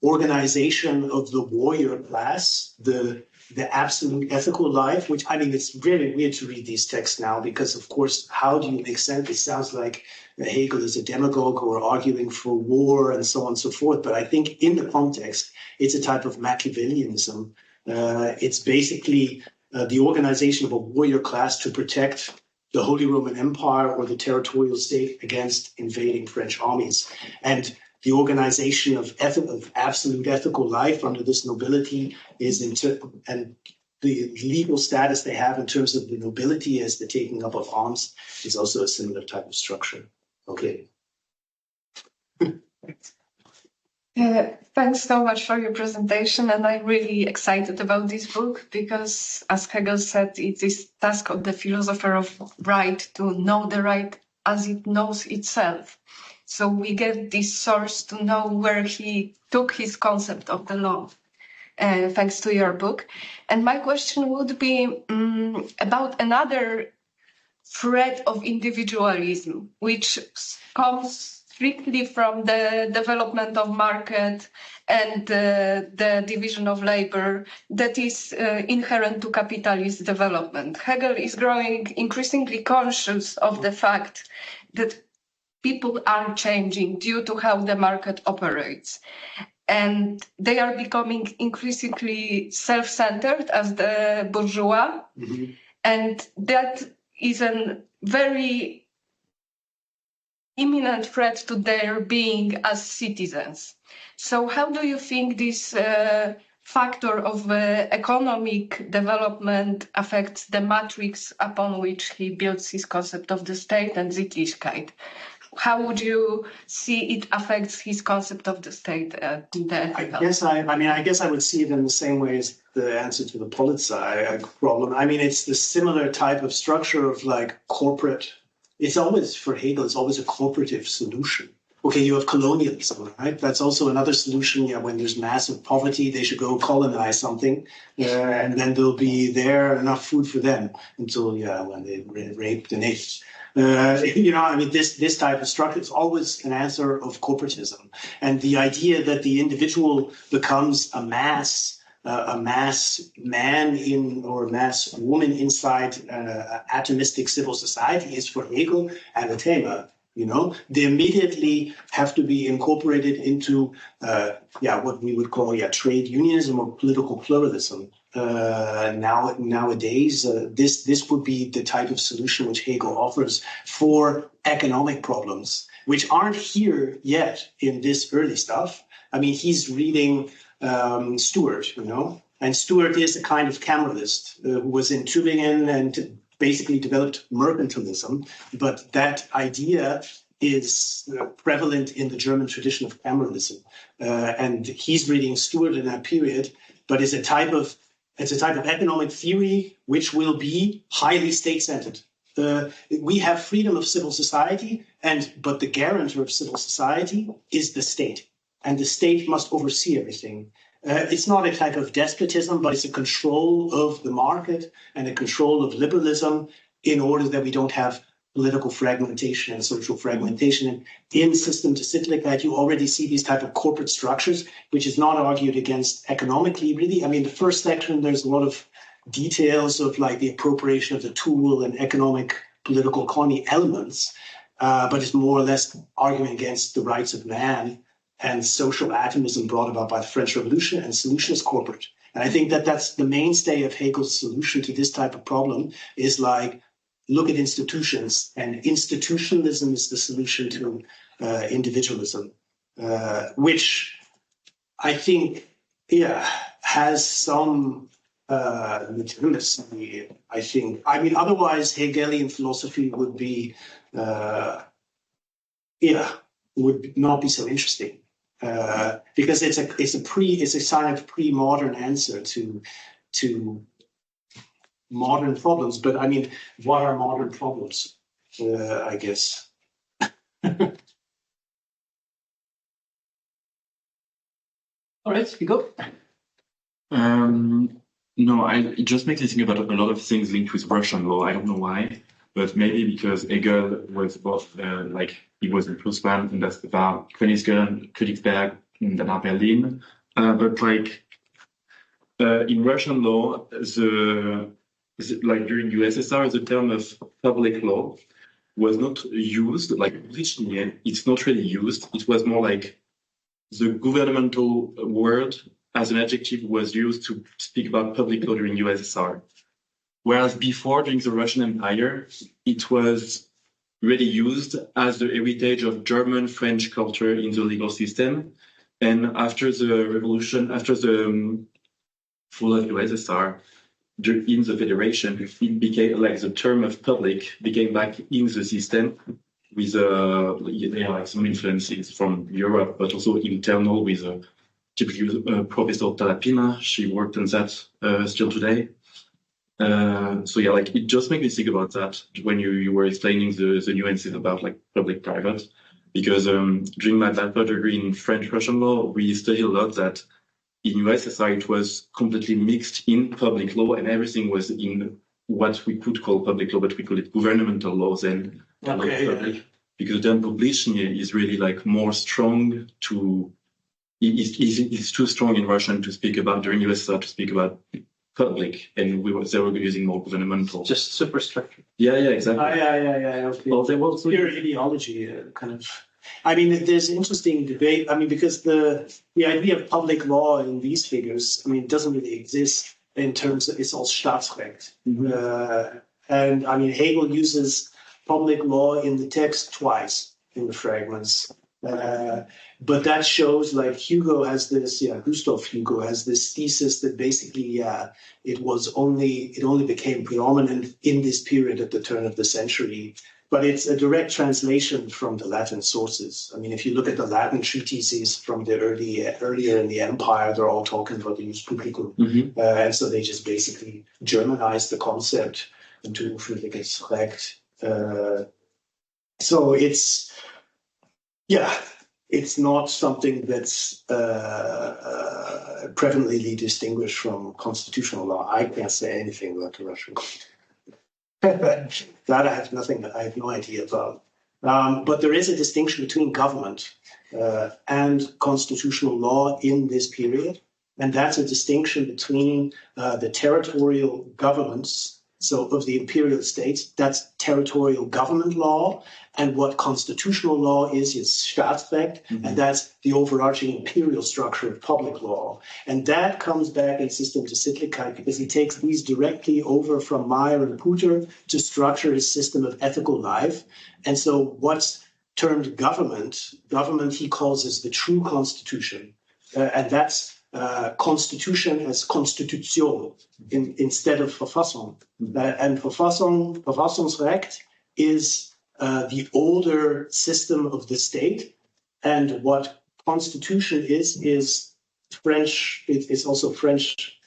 organization of the warrior class, the absolute ethical life, which, I mean, it's really weird to read these texts now because, of course, how do you make sense? It sounds like Hegel is a demagogue or arguing for war and so on and so forth. But I think in the context, it's a type of Machiavellianism. It's basically the organization of a warrior class to protect the Holy Roman Empire or the territorial state against invading French armies. And the organization of absolute ethical life under this nobility and the legal status they have in terms of the nobility as the taking up of arms is also a similar type of structure. Okay. Thanks so much for your presentation, and I'm really excited about this book because, as Hegel said, it is task of the philosopher of right to know the right as it knows itself. So we get this source to know where he took his concept of the law, thanks to your book. And my question would be about another thread of individualism, which comes strictly from the development of market and the division of labor that is inherent to capitalist development. Hegel is growing increasingly conscious of the fact that people are changing due to how the market operates. And they are becoming increasingly self-centered as the bourgeois. Mm-hmm. And that is a very imminent threat to their being as citizens. So how do you think this factor of economic development affects the matrix upon which he builds his concept of the state and Sittlichkeit? How would you see it affects his concept of the state? I guess I would see it in the same way as the answer to the Polizei problem. I mean, it's the similar type of structure of like corporate. It's always, for Hegel, it's always a cooperative solution. Okay, you have colonialism, right? That's also another solution. Yeah, when there's massive poverty, they should go colonize something, and then there'll be enough food for them until when they rape the natives. This type of structure is always an answer of corporatism. And the idea that the individual becomes a mass man or a mass woman inside atomistic civil society is for Hegel anathema. They immediately have to be incorporated into what we would call trade unionism or political pluralism. Nowadays, this would be the type of solution which Hegel offers for economic problems, which aren't here yet in this early stuff. I mean, he's reading Stuart, and Stuart is a kind of cameralist who was in Tübingen and basically developed mercantilism, but that idea is prevalent in the German tradition of cameralism, and he's reading Stuart in that period. But it's a type of economic theory which will be highly state-centered. We have freedom of civil society, but the guarantor of civil society is the state, and the state must oversee everything. It's not a type of despotism, but it's a control of the market and a control of liberalism in order that we don't have political fragmentation and social fragmentation. And in System der Sittlichkeit, you already see these type of corporate structures, which is not argued against economically, really. I mean, the first section, there's a lot of details of like the appropriation of the tool and economic political economy elements, but it's more or less arguing against the rights of man and social atomism brought about by the French Revolution, and solution is corporate. And I think that that's the mainstay of Hegel's solution to this type of problem is like, look at institutions, and institutionalism is the solution to individualism, which I think, has some legitimacy, I think. I mean, otherwise Hegelian philosophy would be, would not be so interesting. because it's a sign of pre-modern answer to modern problems. But I mean, what are modern problems? I guess. All right, you go. No, it just makes me think about a lot of things linked with Russian law. I don't know why, but maybe because Hegel was both, he was in Prussland, and das war Königsberg, and dann Berlin. But in Russian law, during USSR, the term of public law was not used, it's not really used. It was more like the governmental word as an adjective was used to speak about public law during USSR. Whereas before, during the Russian Empire, it was really used as the heritage of German, French culture in the legal system. And after the revolution, after the fall of USSR, in the federation, it became the term of public became back in the system with some influences from Europe, but also internal with typically Professor Talapina. She worked on that still today. It just made me think about that when you were explaining the nuances about public-private, because during my bachelor degree in French-Russian law, we studied a lot that in USSR it was completely mixed in public law, and everything was in what we could call public law, but we call it governmental law then. Public, because then publishing is really more strong to. It's too strong in Russian to speak about during USSR to speak about public, and they were using more governmental. Just superstructure. Yeah, exactly. Okay. Well, there was pure ideology, kind of. I mean, there's interesting debate. I mean, because the idea of public law in these figures, I mean, it doesn't really exist in terms of it's all Staatsrecht. Mm-hmm. And I mean, Hegel uses public law in the text twice in the fragments. But that shows Hugo has this, Gustav Hugo has this thesis that basically, it only became predominant in this period at the turn of the century. But it's a direct translation from the Latin sources. I mean, if you look at the Latin treatises from the earlier in the empire, they're all talking about the jus publicum. Mm-hmm. And so they just basically Germanized the concept into Friedrich Gentz. So it's not something that's prevalently distinguished from constitutional law. I can't say anything about the Russian constitution. That I have no idea about. But there is a distinction between government and constitutional law in this period. And that's a distinction between the territorial governments, so of the imperial states, that's territorial government law, and what constitutional law is Staatsrecht, mm-hmm. and that's the overarching imperial structure of public law. And that comes back in System der Sittlichkeit because he takes these directly over from Majer and Pütter to structure his system of ethical life. And so what's termed government he calls as the true constitution, and that's constitution as Konstitution instead of Verfassung. And Verfassungsrecht is the older system of the state. And what constitution is French, it's also French,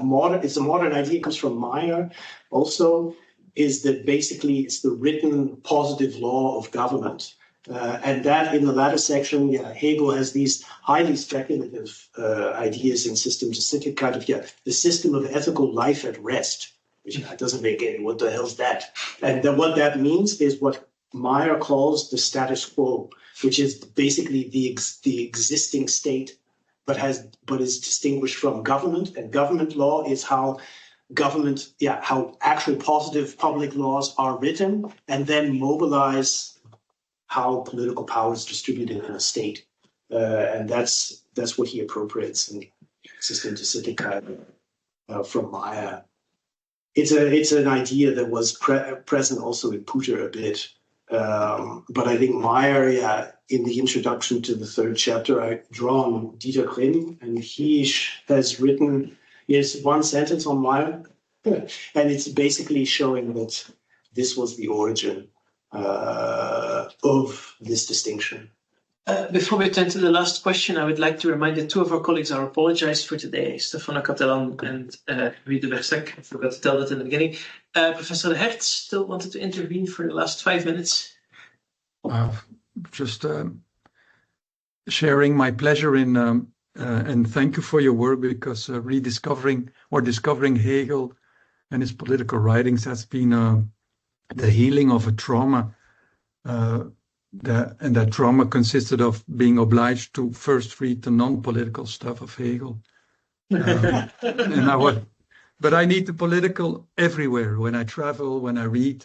modern. It's a modern idea, it comes from Majer also, is that basically it's the written positive law of government. And that in the latter section, Hegel has these highly speculative ideas in System der Sittlichkeit, the system of ethical life at rest, which doesn't make any, what the hell's that? And then what that means is what Majer calls the status quo, which is basically the existing state, but is distinguished from government. And government law is how how actual positive public laws are written and then mobilize how political power is distributed in a state. And that's what he appropriates in System der Sittlichkeit from Majer. It's an idea that was present also in Pütter a bit. But I think Majer, in the introduction to the third chapter, I draw on Dieter Grimm, and he has written one sentence on Majer, and it's basically showing that this was the origin of this distinction. Before we turn to the last question, I would like to remind that two of our colleagues are apologized for today, Stephan and Louis de Bersac. I forgot to tell that in the beginning. Professor Hertz still wanted to intervene for the last 5 minutes. Just sharing my pleasure in, and thank you for your work, because discovering Hegel and his political writings has been the healing of a trauma. And that trauma consisted of being obliged to first read the non-political stuff of Hegel. But I need the political everywhere, when I travel, when I read.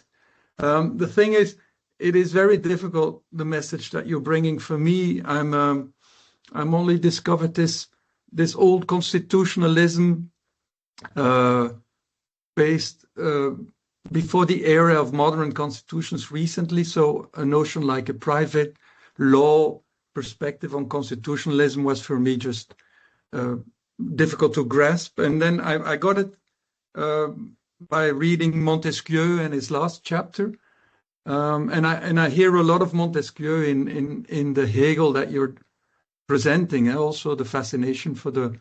The thing is, it is very difficult, the message that you're bringing. For me, I'm only discovered this old constitutionalism based before the era of modern constitutions recently. So a notion like a private law perspective on constitutionalism was for me just difficult to grasp. And then I got it by reading Montesquieu and his last chapter. And I hear a lot of Montesquieu in the Hegel that you're presenting, and also the fascination for the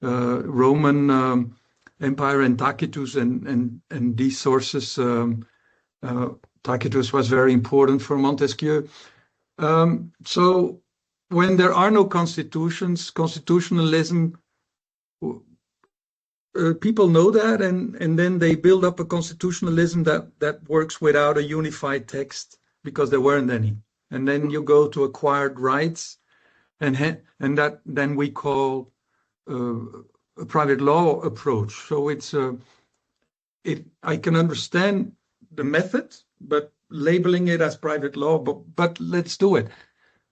Roman Empire and Tacitus and these sources. Tacitus was very important for Montesquieu. So when there are no constitutions, constitutionalism, people know that, and then they build up a constitutionalism that works without a unified text, because there weren't any. And then you go to acquired rights, and that then we call a private law approach. So I can understand the method, but labeling it as private law, but let's do it.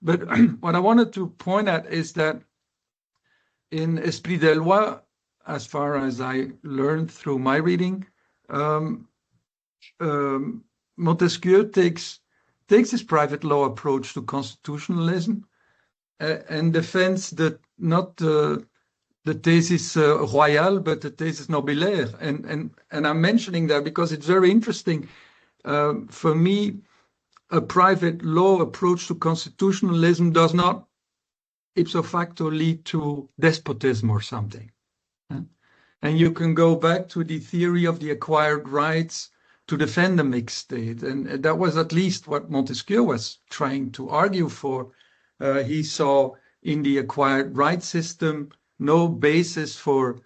But what I wanted to point at is that in Esprit des Lois, as far as I learned through my reading, Montesquieu takes his private law approach to constitutionalism and defends not the thesis royale, but the thesis nobiliaire. And I'm mentioning that because it's very interesting. For me, a private law approach to constitutionalism does not ipso facto lead to despotism or something. And you can go back to the theory of the acquired rights to defend a mixed state. And that was at least what Montesquieu was trying to argue for. He saw in the acquired rights system no basis for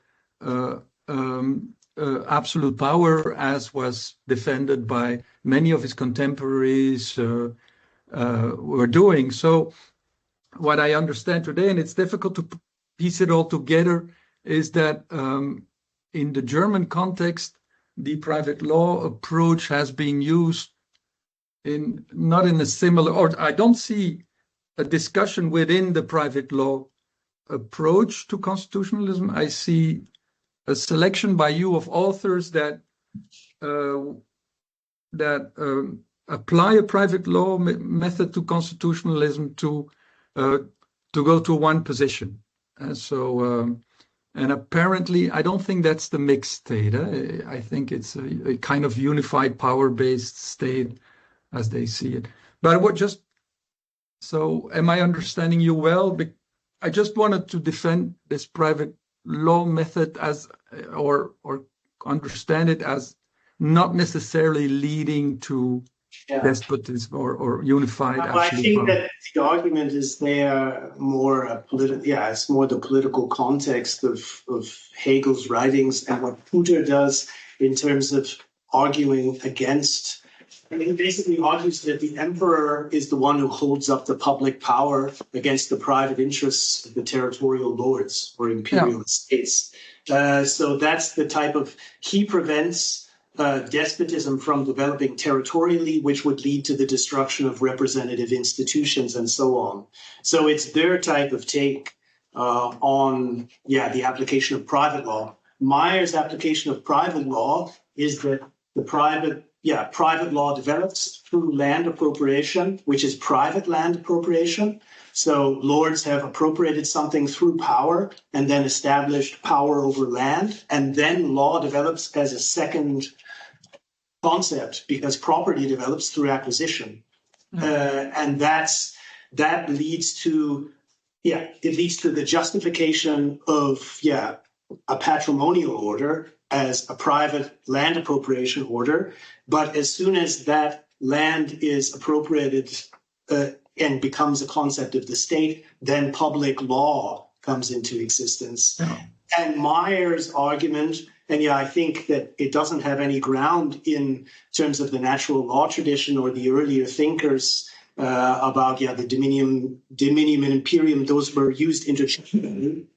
absolute power, as was defended by many of his contemporaries were doing. So what I understand today, and it's difficult to piece it all together, is that in the German context, the private law approach has been used not in a similar, or I don't see a discussion within the private law approach to constitutionalism. I see a selection by you of authors that apply a private law method to constitutionalism to go to one position. And apparently, I don't think that's the mixed state. I think it's a kind of unified power-based state as they see it. But so am I understanding you well? I just wanted to defend this private law method or understand it as not necessarily leading to despotism or unified absolute I think power. that the argument is there more it's more the political context of Hegel's writings and what Pütter does in terms of arguing against. I mean, he basically argues that the emperor is the one who holds up the public power against the private interests of the territorial lords or imperial estates. So that's the type of, he prevents despotism from developing territorially, which would lead to the destruction of representative institutions and so on. So it's their type of take on the application of private law. Majer's application of private law is that the private law develops through land appropriation, which is private land appropriation. So lords have appropriated something through power and then established power over land. And then law develops as a second concept because property develops through acquisition. And that's that leads to, it leads to the justification of, a patrimonial order as a private land appropriation order. But as soon as that land is appropriated and becomes a concept of the state, then public law comes into existence. And Majer's argument, and I think that it doesn't have any ground in terms of the natural law tradition or the earlier thinkers about the dominium and imperium. Those were used interchangeably.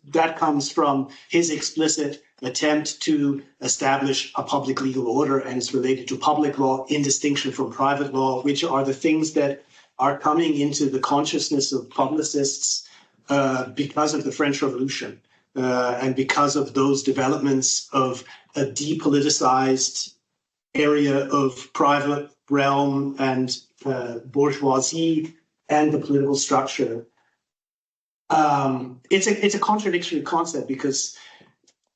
That comes from his explicit attempt to establish a public legal order, and it's related to public law in distinction from private law, which are the things that are coming into the consciousness of publicists because of the French Revolution and because of those developments of a depoliticized area of private realm and bourgeoisie and the political structure. It's a contradictory concept because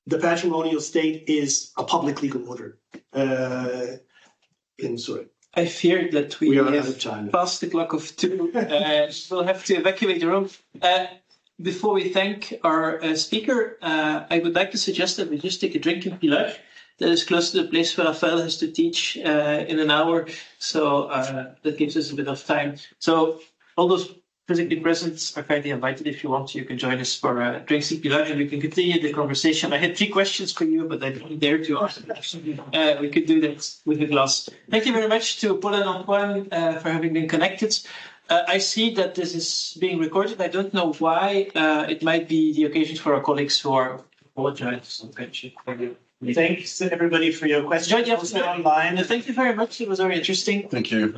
the patrimonial state is a public legal order. I fear that we have passed the clock of 2. We'll have to evacuate the room. Before we thank our speaker, I would like to suggest that we just take a drink in Pütter. That is close to the place where Raphaël has to teach in an hour. So that gives us a bit of time. So all those physically present are kindly invited. If you want, you can join us for drinks in Pütter and we can continue the conversation. I had 3 questions for you, but I didn't dare to ask. We could do that with a glass. Thank you very much to Paul and Antoine for having been connected. I see that this is being recorded. I don't know why. It might be the occasion for our colleagues who are apologize. Thank you. Thanks everybody for your questions. Online. Thank you very much. It was very interesting. Thank you.